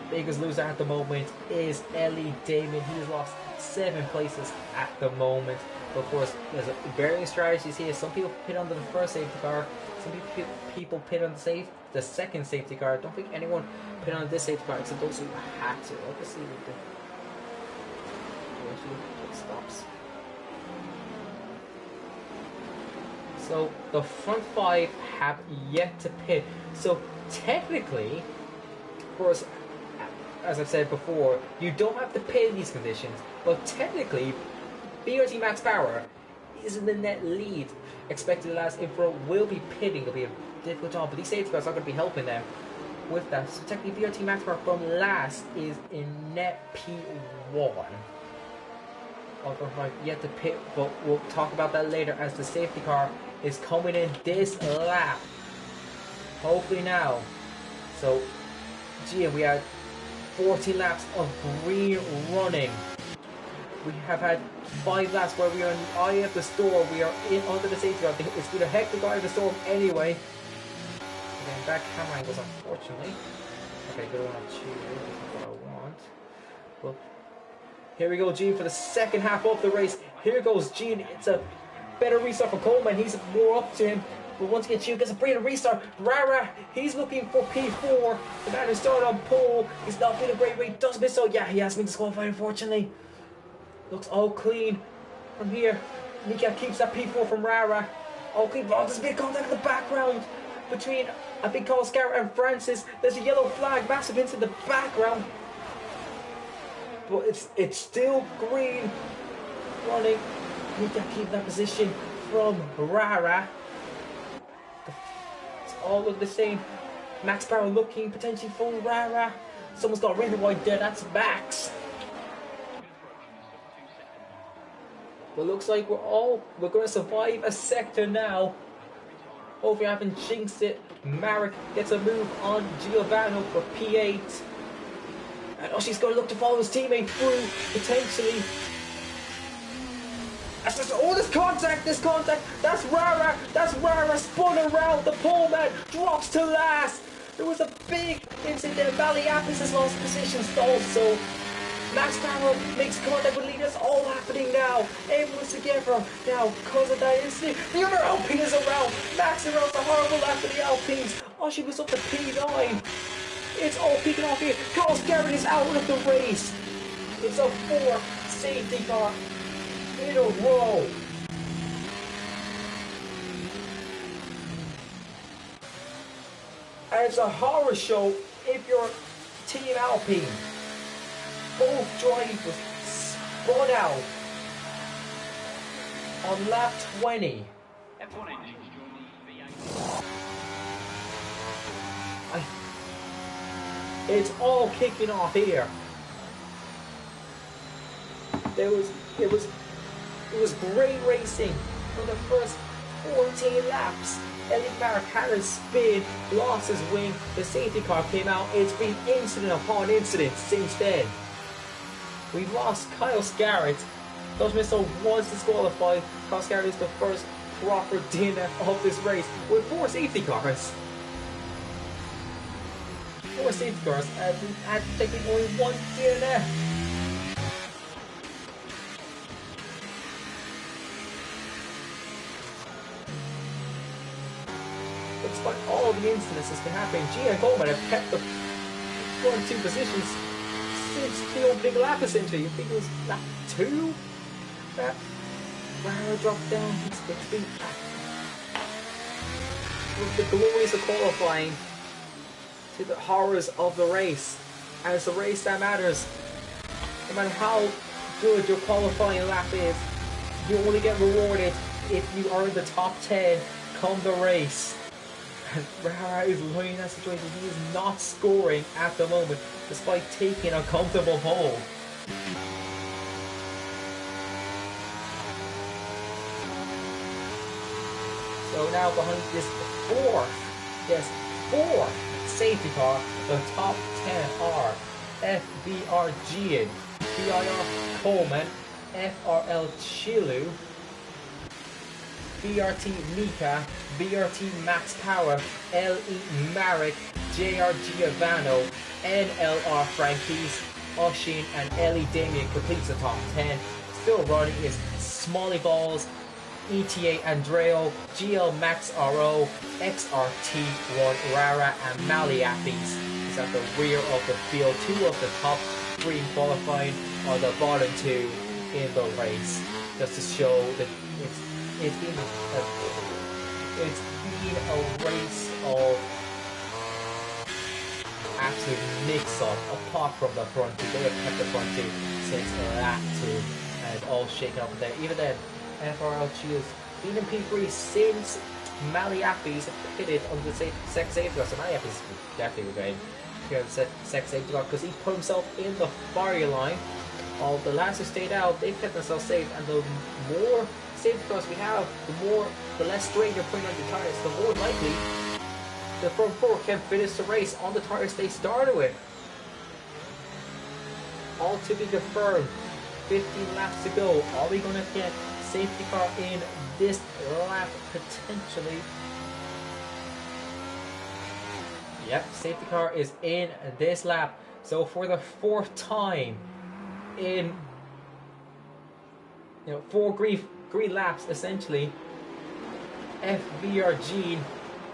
Biggest loser at the moment is Ellie Damon. He's lost 7 places at the moment. But of course, there's varying strategies here. Some people pit onto the first safety car. Some people pit on the second safety car. I don't think anyone pit on this safety car except those who had to. Let's see what the stops. So the front 5 have yet to pit. So technically, of course, as I've said before, you don't have to pit in these conditions. But technically, BRT Max Power is in the net lead. Expected last info will be pitting. It'll be a difficult job, but these safety cars are going to be helping them with that. So technically, BRT Max Power from last is in net P1. Although I've yet to pit, but we'll talk about that later as the safety car is coming in this lap. Hopefully now. So, gee, we had 14 laps of green running. We have had 5 laps where we are in the eye of the storm. We are in under the safety car. It's been a hectic eye of the storm anyway. Again, back camera angles, unfortunately. Okay, good one on Chew. This is what I want. Well, here we go, Gene, for the second half of the race. Here goes Gene. It's a better restart for Coleman. He's more up to him. But once again, Chew gets a brilliant restart. Rara, he's looking for P4. The man who started on pole. He's not been a great race. Does miss out. Yeah, he has been disqualified, unfortunately. Looks all clean from here. Mika keeps that P4 from Rara. All clean. Oh, there's a bit of contact in the background between a big call Scarrett and Francis. There's a yellow flag, massive into the background. But it's still green running. Mika keep that position from Rara. It's all look the same. Max Power looking potentially for Rara. Someone's got really wide there. That's Max. But looks like we're going to survive a sector now. Hopefully I haven't jinxed it. Marek gets a move on Giovanni for P8. And she's going to look to follow his teammate through, potentially. This contact. That's Rara spun around. The pole man drops to last. There was a big incident. Valiapis has lost positions also. Max Power makes contact with leaders, all happening now. Everyone's together now because of that incident. The other Alpine is around. Max around the horrible lap for the Alpines. Oh, she was up to P9. It's all kicking off here. Carl Garrett is out of the race. It's a 4 safety car in a row. And it's a horror show if you're Team Alpine. Both drivers spun out on lap 20. F1 engines join the V8. It's all kicking off here. It was great racing for the first 14 laps. Ellie Barrett had a spin, lost his wing, the safety car came out. It's been incident upon incident since then. We've lost Kyle Scarrett. Dutch Missile was disqualified. Kyle Scarrett is the first proper DNF of this race with 4 safety cars. 4 safety cars and taking only 1 DNF. Despite all the incidents that's been happening, Gia and Coleman have kept the front 2 positions since the opening lap essentially. I think it was lap 2 that Rara dropped down. It's been with the glories of qualifying to the horrors of the race. And it's a race that matters. No matter how good your qualifying lap is, you only get rewarded if you are in the top 10 come the race. And Rara is looking in that situation. He is not scoring at the moment, despite taking a comfortable pole. So now behind this fourth safety car, the top 10 are FBR PIR Coleman, FRL Chilu, BRT Mika, BRT Max Power, LE Marek, JR Giovanno, NLR Frankies, Oshin and LE Damien completes the top 10. Still running is Smalley Balls, ETA Andreo, GL Max RO, XRT1 Rara and Maliapis is at the rear of the field. 2 of the top 3 qualifying are the bottom 2 in the race. Just to show that it's been a race of absolute mix-up apart from the front 2. They have kept the front 2 since lap 2 and it's all shaken up there. Even then, FRLG has been in P3 since Maliapis pitted on the second safety car. So Maliapis definitely regretting the second safety car because he put himself in the fire line. All the last who stayed out, they've kept themselves safe, and the more safety cars we have, the less strain you're putting on the tires, the more likely the front 4 can finish the race on the tires they started with. All to be confirmed. 15 laps to go. Are we going to get safety car in this lap potentially? Yep, safety car is in this lap. So for the 4th time in 4 green laps essentially, FVRG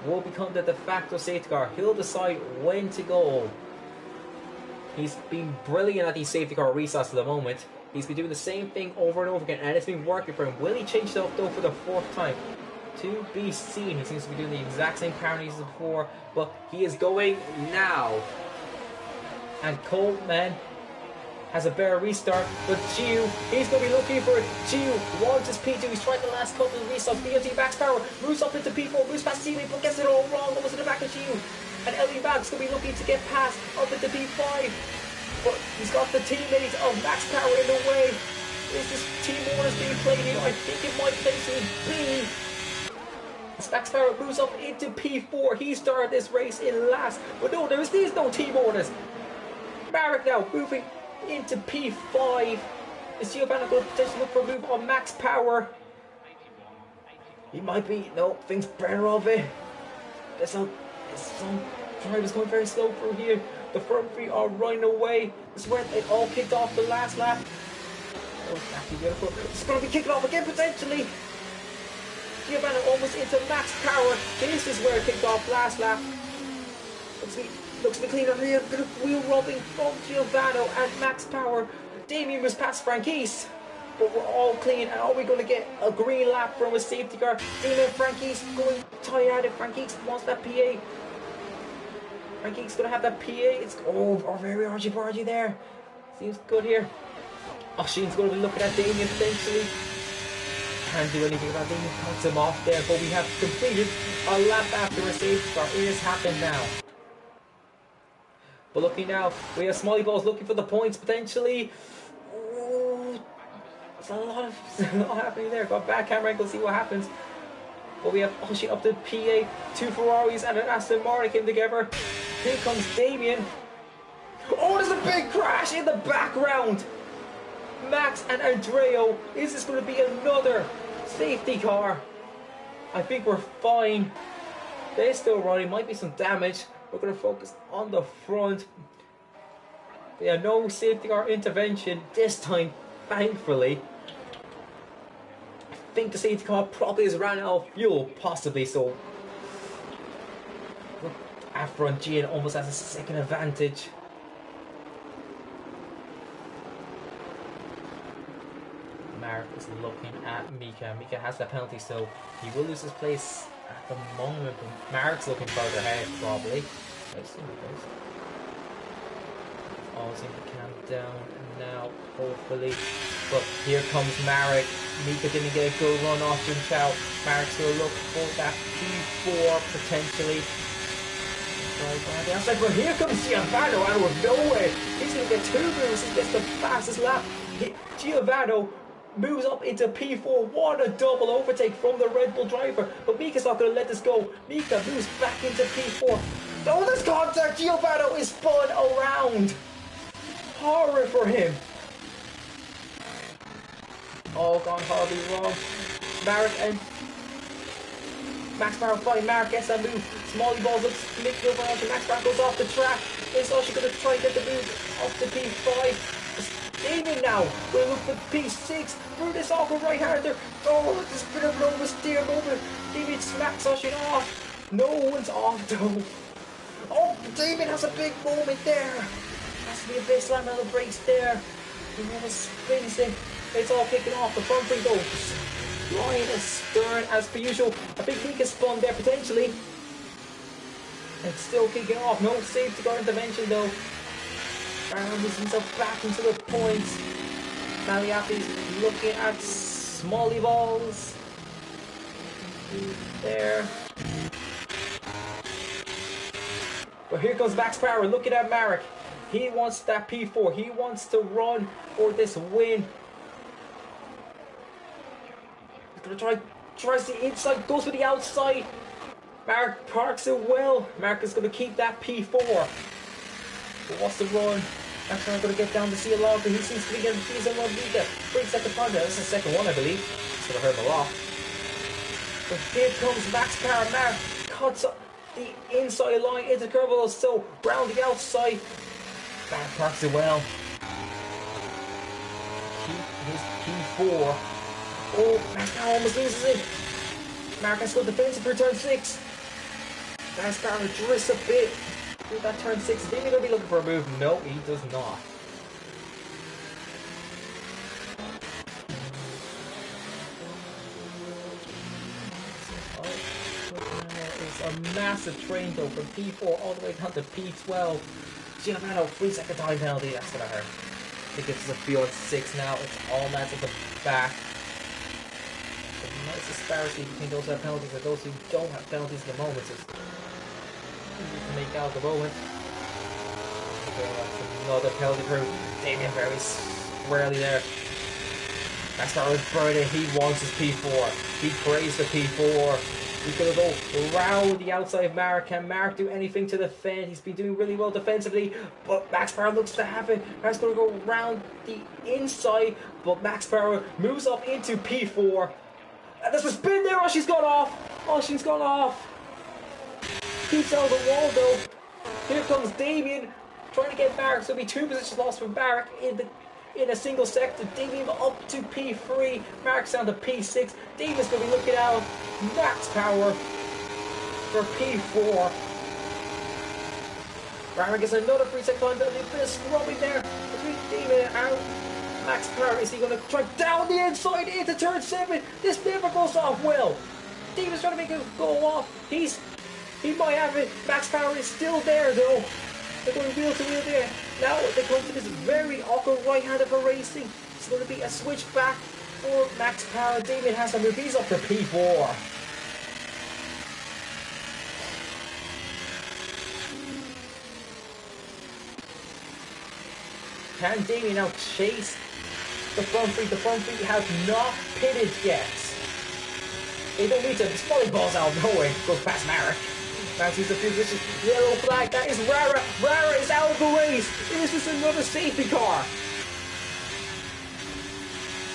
will become the de facto safety car. He'll decide when to go. He's been brilliant at these safety car restarts at the moment. He's been doing the same thing over and over again, and it's been working for him. Will he change it up though for the 4th time? To be seen. He seems to be doing the exact same pattern as before, but he is going now. And Coleman has a better restart, but Giu, he's going to be looking for it. Giu wants his P2. He's tried the last couple of restarts. BLT Max Power moves up into P4, moves past Sealy, but gets it all wrong. Almost in the back of Giu. And Ellie Max going to be looking to get past up into P5. But he's got the teammates of Max Power in the way. Is this Team Warner's being played here? I think it might potentially be. As Max Power moves up into P4, he started this race in last. But no, there is no Team Warner's. Marek now moving into P5. Is Giovanni going to potentially look for a move on Max Power? He might be. No, things better of it. There's some drivers going very slow through here. The front 3 are running away. This is where it all kicked off the last lap. Oh, actually, beautiful. It's going to be kicking off again potentially. Giovanni almost into Max Power. This is where it kicked off last lap. Looks to be cleaner here. Bit of wheel rubbing from Giovanni and Max Power. Damien was past Frankies. But we're all clean. And are we going to get a green lap from a safety car? Damien Frankies going tired at it. Frankies wants that PA. Geek's gonna have that PA. It's very argy-bargy there. Seems good here. Oh, Sheen's gonna be looking at Damien potentially. Can't do anything about Damien. Cuts him off there, but we have completed a lap after a safety car. It has happened now. But looking now, we have Smalley Balls looking for the points potentially. Ooh, there's a lot happening there. Got back camera angle, see what happens. But we have pushing up the PA, 2 Ferraris and an Aston Martin came together. Here comes Damien. Oh, there's a big crash in the background. Max and Andreo. Is this going to be another safety car? I think we're fine. They're still running. Might be some damage. We're going to focus on the front. Yeah, no safety car intervention this time, thankfully. I think the safety car probably has ran out of fuel, possibly so. At front, Gian almost has a second advantage. Mark is looking at Mika. Mika has that penalty, so he will lose his place at the moment. But Mark's looking further ahead, probably. Oh, seems to calm down now, hopefully. But here comes Marek. Mika didn't get a good run off Junchao. Marek's going to look for that P4 potentially. But here comes Giovanni out of nowhere. He's going to get 2 moves. He gets the fastest lap. Giovanni moves up into P4. What a double overtake from the Red Bull driver. But Mika's not going to let this go. Mika moves back into P4. Oh, this contact! Giovanni is spun around. Horror for him. Oh, gone horribly wrong. Marek and Max Barrow fighting. Marek gets that move. Smalley Balls up, split over onto Max Barrow, goes off the track. Is Osher going to try and get the move off the P5? Damien now will look for P6 through this awkward right hander. Oh, this is a bit of an oversteer moment. Damien smacks Osher off. No one's off though. Oh, Damien has a big moment there. Has to be a bit slam on the brakes there. He almost spins it. It's all kicking off. The front three goes. Ryan is stern as per usual. I think Mika spun there potentially. It's still kicking off. No safety car intervention though. Brown moves himself back into the points. Maliapi's looking at Smalley Balls. There. But here comes Max Power looking at Marek. He wants that P4. He wants to run for this win. He's going to tries the inside, goes for the outside. Marek parks it well. Marek is going to keep that P4. But what's the run? Max Power going to get down to see a longer. He seems to be getting decent one. Breaks at the front. This is the second one, I believe. Should have heard him a lot. But here comes Max Power. Marek cuts up the inside line into the curve, so round the outside. Back parks it well. Keep his P4. Oh, Max Power almost loses it. Marek has to go defensive for turn 6. Max Power drifts a bit through that turn 6. Is Damien going to be looking for a move? No, he does not. It's a massive train though from P4 all the way down to P12. Giovanni, 3-second time penalty. That's gonna hurt. I think it's a field 6 now. It's all lads at the back. A nice disparity between those who have penalties and those who don't have penalties at the moment. It's easy to make out at the moment. Another penalty crew. Damien very squarely there. Max Power is burning. He wants his P4. He prays the P4. He's going to go around the outside of Marek. Can Marek do anything to defend? He's been doing really well defensively, but Max Power looks to have it. Marek's going to go around the inside, but Max Power moves up into P4. And there's a spin there. Oh, she's gone off. Oh, she's gone off. Keeps out the wall, though. Here comes Damien trying to get Marek. So it'll be 2 positions lost for Marek in a single sector. Damien up to P3. Marek's down to P6. Damien's going to be looking out. Max Power for P4. Marek gets another 3-second time penalty. A bit of scrubbing there between Damien and Max Power. Is he going to try down the inside into turn 7? This never goes off well. Damien's trying to make it go off. He's He might have it. Max Power is still there though. They're going wheel to wheel there. Now they come to this very awkward right hand of a racing. It's going to be a switch back for Max Power. Damien has to move. He's up to P4. Can Damien now chase the front feet? The front feet have not pitted yet. They don't need to. This volleyball's out of nowhere. Goes past Marek. Bounces the position. Yellow flag. That is Rara. Rara is out of the race. Is this another safety car?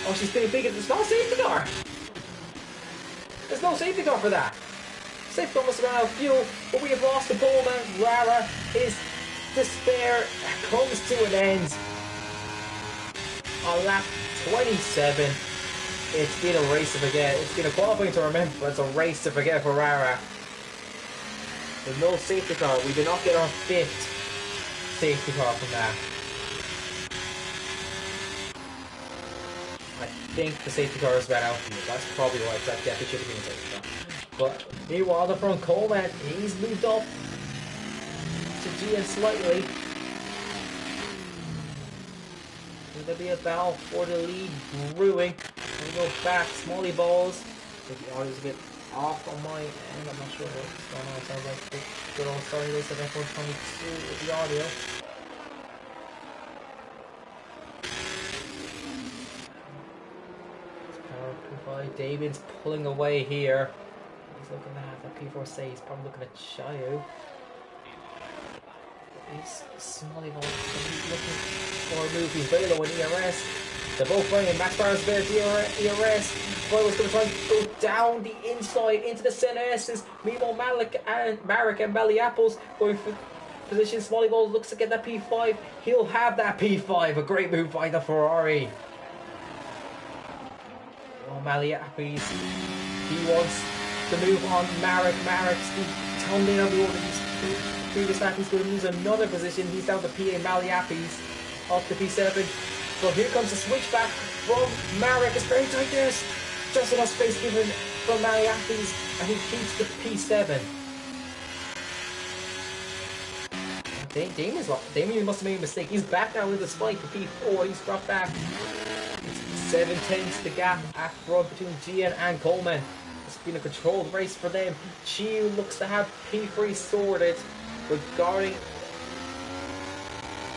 Oh, she's getting big. There's not a safety car. There's no safety car for that. Safety car must have run out of fuel, but we have lost the pole man. Rara is despair comes to an end on lap 27. It's been a race to forget. It's been a qualifying to remember, but it's a race to forget for Rara. There's no safety car. We did not get our 5th safety car from that. I think the safety car is ran out from it. That's probably why, because that definitely should have been a safety car. But meanwhile, the front Coleman, he's moved up to GN slightly. Will there be a battle for the lead brewing? We go back, Smalley balls. The audio's a bit off on my end. I'm not sure what's going on. It sounds like the good old story race of F122 with the audio. Power P5. David's pulling away here. He's looking to have that P4C. He's probably looking at Chayo. He's Smalley balls looking for a move. He's very low in ERS. They're both running. Max Power's there at ERS. Boyle's going to try and go down the inside into the center S's. Meanwhile, Marek and Maliapples going for position. Smalley Ball looks to get that P5. He'll have that P5. A great move by the Ferrari. Oh, Maliapples. He wants to move on Marek. Marek's been tumbling out the order. He's previous lap. He's going to lose another position. He's down to PA Maliapples off the P7. So here comes the switch back from Marek. It's very tight there. Just enough space given from Maliapples, and he keeps the P7. Damien must have made a mistake. He's back now with the spike for P4. He's dropped back. It's 7/10 the gap at front between GN and Coleman. It's been a controlled race for them. Chiu looks to have P3 sorted regarding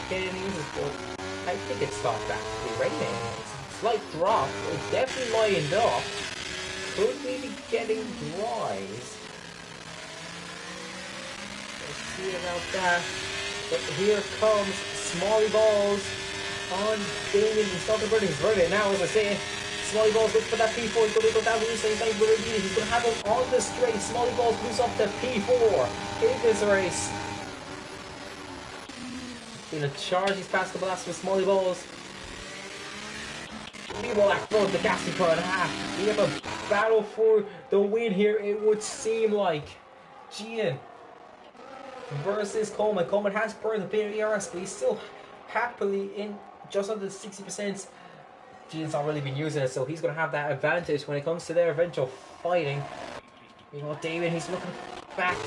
getting uses, but I think it's stopped actually raining. It's a slight drop. It's definitely lined up. Could we be getting dries? Let's see about that. But here comes Smalley Balls on Damien. He's not converting. He's running now, as I say. Smalley Balls looking for that P4. He's going to go down the inside. He's going to have him on the straight. Smalley Balls moves up to P4 in this race. Going to charge these past the blast with Smalley Balls. Meanwhile, at front, the Gaston car in half. We have a battle for the win here, it would seem like. Gian versus Coleman. Coleman has burned a bit of ERS, but he's still happily in just under the 60%. Gian's not really been using it, so he's going to have that advantage when it comes to their eventual fighting. You know, David, he's looking back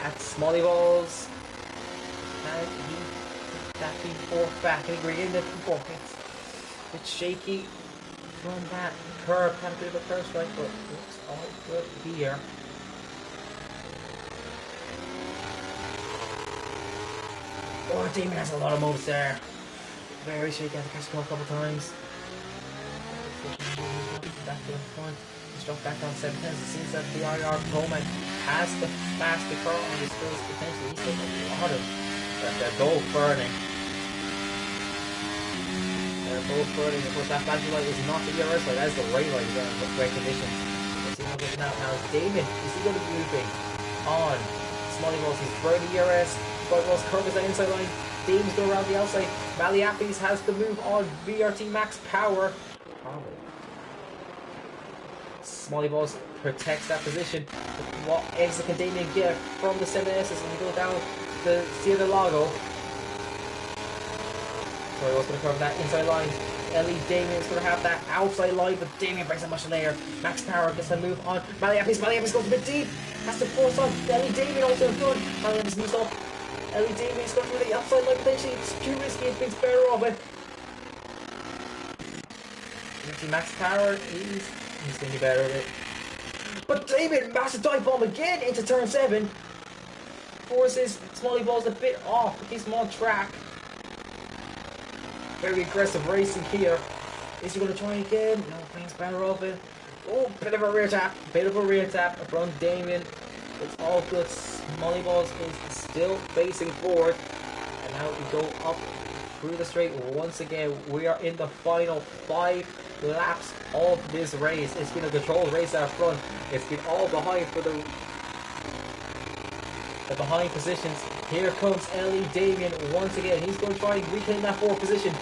at Smalley Balls. And he that P4 back, and he in the P4. It's a bit shaky from that curve. Had a bit of a curve strike, but looks all good here. Oh, Damien has a lot of moves there. Very shaky. Had to catch him a couple times. Back to the front. He's dropped back down 7 times. It seems that the IR Coleman has the faster car on his skills potentially. He's got a lot of. They're both burning. They're both burning. Of course, that fancy light is not the ERS light. That is the right light. They're in great condition. Let's see how good now. Now, Damien, is he going to be moving on Smalley Balls? He's burning the ERS. But Ross curve is the inside line. Damien's going around the outside. Maliapples has the move on VRT Max Power. Smalley Balls protects that position. What exit can Damien get from the 7S's when he go down the Sierra Lago? Sorry, what's going to cover that inside line? Ellie Damien's going to have that outside line, but Damien breaks a much layer. Max Power gets a move on Maliapples. Maliapples goes a bit deep. Has to force on. Ellie Damien also in front. Maliapis moves up. Ellie Damien's going through the outside line potentially. It's too risky. It thinks better of it. Max Power, he's thinking better of it. But Damien, massive dive bomb again into turn 7. Forces Smalley Balls a bit off, but keeps him on track. Very aggressive racing here. Is he going to try again? No, thinks better of it. Oh, bit of a rear tap. From Damien. It's all good. Smalley Balls is still facing forward. And now we go up through the straight once again. We are in the final 5 laps of this race. It's been a controlled race out front. It's been all behind for the behind positions. Here comes Ellie Damien once again. He's going to try and reclaim that 4th position.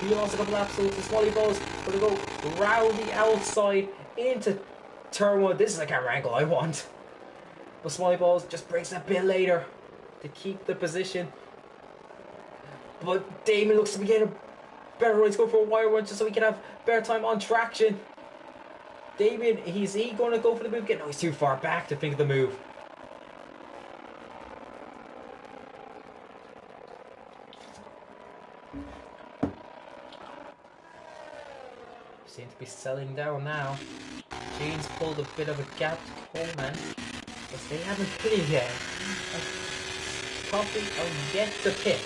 He lost a couple laps, so the Smalley Balls going to go round the outside into turn 1. This is the camera angle I want. But Smalley Balls just breaks a bit later to keep the position. But Damien looks to be getting a better run. He's going for a wire run just so he can have better time on traction. Damien, is he going to go for the move again? No, he's too far back to think of the move. Seem to be settling down now. Jane's pulled a bit of a gap to Coleman, but they haven't pitted yet. Coffee are yet to pit.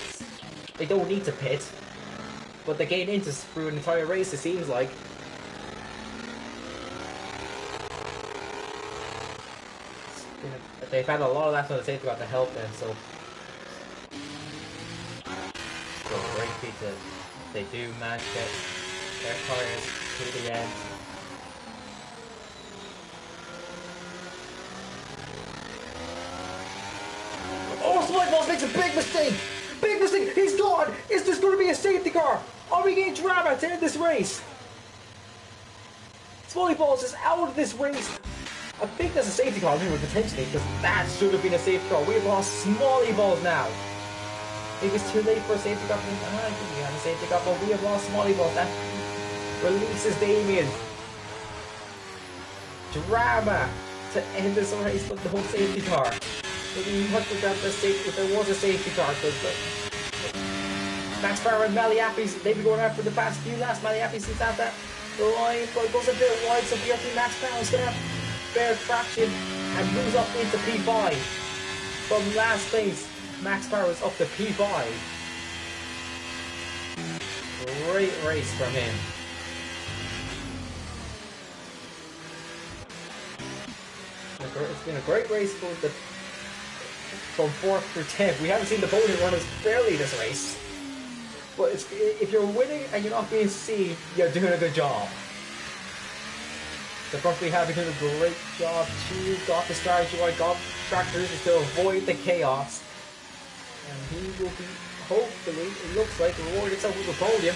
They don't need to pit, but they gain inches through an entire race, it seems like. They've had a lot of laps on the safety car to help them, so great feat that they do manage to get their tires to the end. Oh, Smalley Balls makes a big mistake! Big mistake! He's gone! Is this going to be a safety car? Are we getting drama to end this race? Smalley Balls is out of this race. I think that's a safety car, potentially, because that should have been a safety car. We have lost Smalley Balls now. Maybe it's too late for a safety car. I think we have a safety car, but we have lost Smalley Balls. That releases Damien. Drama to end this race with no safety car. Maybe we must have got the safety if there was a safety car, because Max Power and Maliapis, they've been going out for the past few laps. Maliapis is at that line, but it goes a bit wide, so BRT Max Power is going to have fair traction and moves up into P5. From last place, Max Power is up to P5. Great race from him. It's been a great race for from 4th through 10th. We haven't seen the podium runners fairly this race. But if you're winning and you're not being seen, you're doing a good job. The front three have been doing a great job. Chu got the strategy right, got tractors to avoid the chaos. And he will be, hopefully, it looks like, rewarded himself with a podium.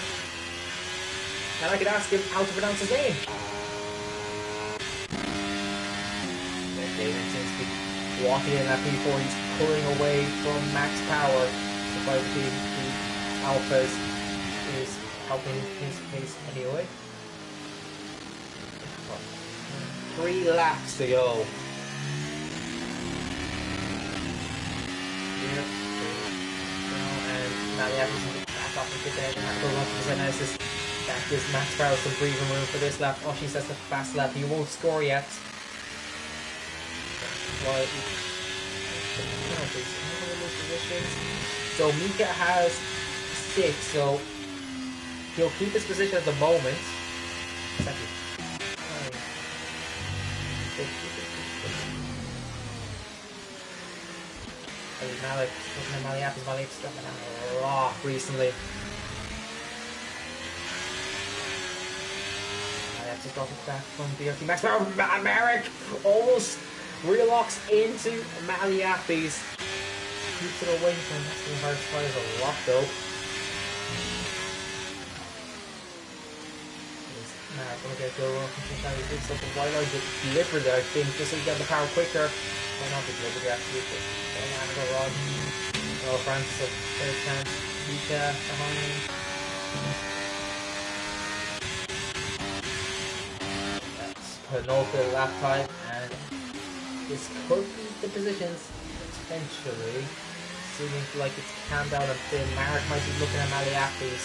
And I could ask him how to pronounce his name. David seems to be walking in at P4. He's pulling away from Max Power. So by the Alphas is helping his pace anyway. 3 laps to go. Here, and Maliapis back off a bit there. And after 1% analysis, that gives Max Power some breathing room for this lap. Oh, she says the fast lap. He won't score yet. So Mika has 6, so he'll keep his position at the moment. Maliapis dropping out a lot recently. Maliapis got it back from BRT. Max Power, Merrick almost relocks into Maliapis. Keeps it away from him. That's going to hurt tires a lot though. Now going to get a go wrong. He thinks like a wide line with Liberty, I think, just so he get the power quicker. Why not with Liberty actually? But don't go wrong. Oh, Francis, a third chance. Mika behind him. That's penultimate lap time, and this could be the positions potentially. Seeming like it's calmed down a bit. Marek might be looking at Maliakis.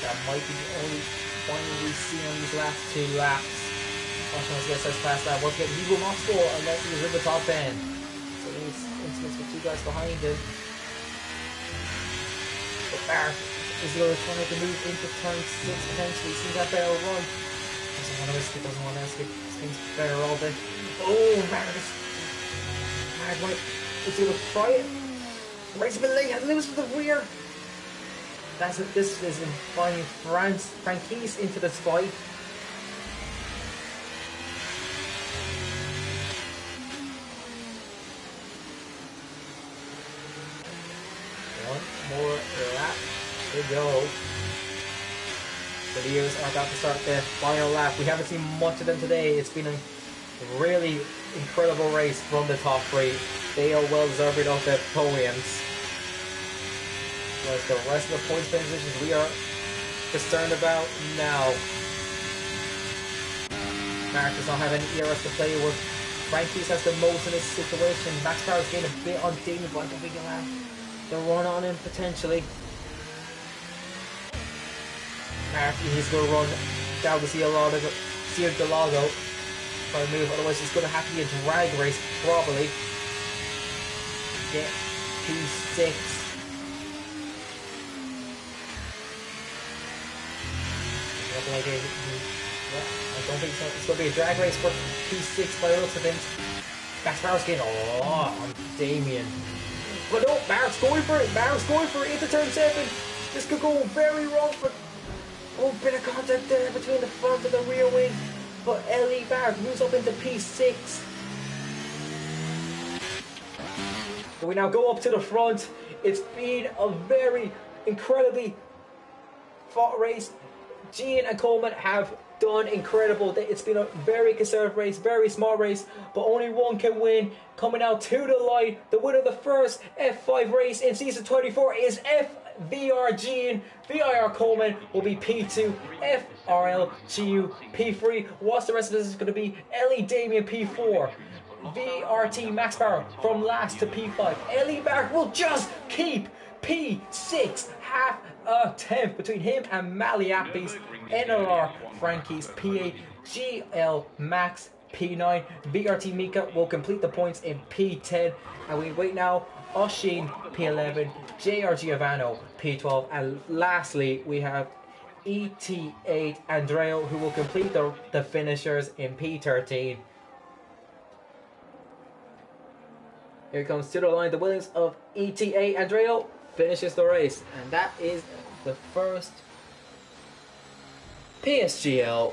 That might be the only one we see on these last 2 laps. Wants to get such fast lap. Once again, he will not score unless he is in the top end. So he's intimate with 2 guys behind him. But Marek is going to try to move into turn 6 potentially. Seems that better run. Doesn't want to risk it, doesn't want to risk it. Seems better all day. Oh, Marek might. Let's see what try it. Race a bit late, has lose to the rear. That's it. This is inviting Franquise into this fight. One more lap to go. The Leos are about to start the final lap. We haven't seen much of them today. It's been a really incredible race from the top 3. They are well deserved of their podiums. Whereas the rest of the points positions we are concerned about now. Marek does not have any ERS to play with. Franquise has the most in this situation. Max Power is getting a bit on Damon, but I think we can have the run on him potentially. Marek, he's going to run down to Cielo Delago. Try to move, otherwise it's going to have to be a drag race probably. Get P6. Like I don't think so. It's going to be a drag race for P6 by the looks of things. Max Power's getting on Damien. But no, Marek's going for it. Marek's going for it into turn 7. This could go very wrong for. Oh, bit of contact there between the front and the rear wing. But Ellie Marek moves up into P6. But we now go up to the front. It's been a very incredibly fought race. Gian and Coleman have done incredible. It's been a very conservative race, very small race, but only one can win. Coming out to the line, the winner of the first F5 race in season 24 is FVR Gian. VIR Coleman will be P2, FRL GU P3. What's the rest of this is going to be? Ellie Damien P4. VRT Max Power from last to P5. Ellie Marek will just keep P6, half a tenth between him and Maliapis. NLR Frankie's PA, GL Max P9. VRT Mika will complete the points in P10. And we wait now, Oshin P11, JR Giovanno P12. And lastly, we have ET8 Andreo, who will complete the finishers in P13. Here comes to the line the Williams of ETA. Andreo finishes the race, and that is the first PSGL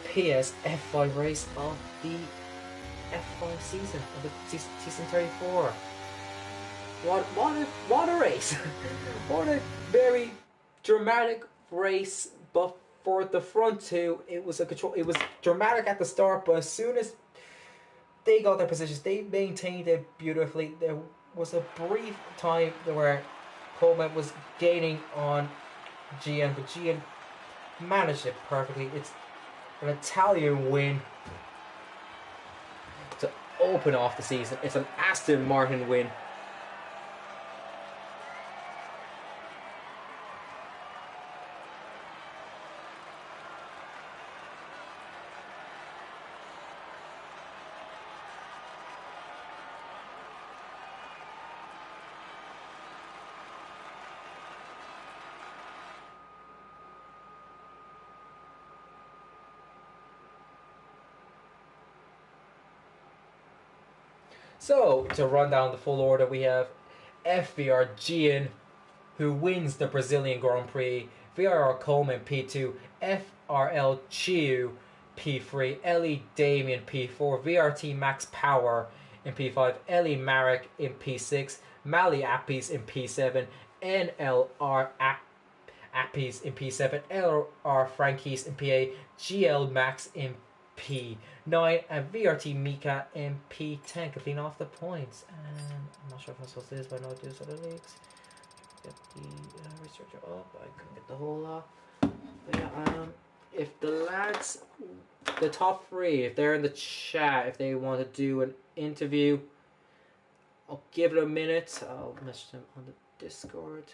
PS F5 race of the F5 season, of the season 34. What a race! What a very dramatic race. But for the front 2, it was dramatic at the start, but as soon as they got their positions, they maintained it beautifully. There was a brief time where Coleman was gaining on GN, but GN managed it perfectly. It's an Italian win to open off the season. It's an Aston Martin win. So, to run down the full order, we have FVR Gian, who wins the Brazilian Grand Prix, VRR Coleman P2, FRL Chiu P3, Ellie Damien P4, VRT Max Power in P5, Ellie Marek in P6, Mali Appies in P7, NLR Appies in P7, LR Frankies in PA, GL Max in P9, and VRT Mika in P10, completing off the points. And I'm not sure if I'm supposed to do this, but I know I do this other leagues. Get the researcher up. I couldn't get the whole lot. But yeah, if the lads the top three, if they're in the chat, if they want to do an interview, I'll give it a minute. I'll message them on the Discord.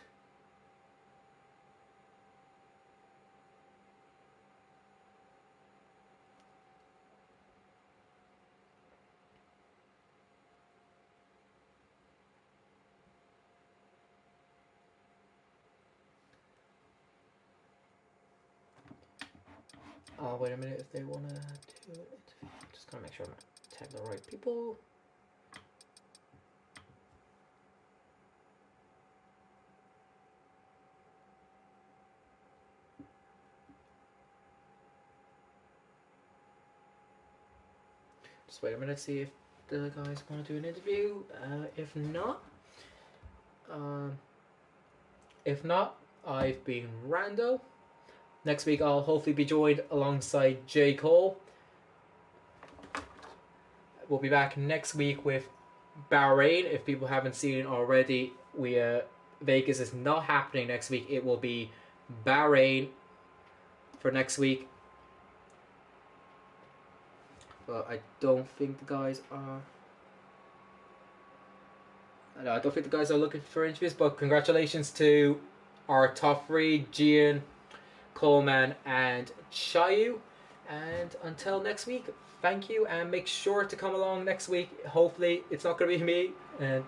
Oh, wait a minute, if they want to do it. Just gotta make sure I'm tagging the right people. Just wait a minute, see if the guys want to do an interview. If not, I've been Rando. Next week I'll hopefully be joined alongside J. Cole. We'll be back next week with Bahrain. If people haven't seen it already, Vegas is not happening next week. It will be Bahrain for next week. But I don't think the guys are. I don't think the guys are looking for interviews. But congratulations to our top three: Gian, Coleman, and Chayu. And until next week, thank you, and make sure to come along next week. Hopefully, it's not going to be me. And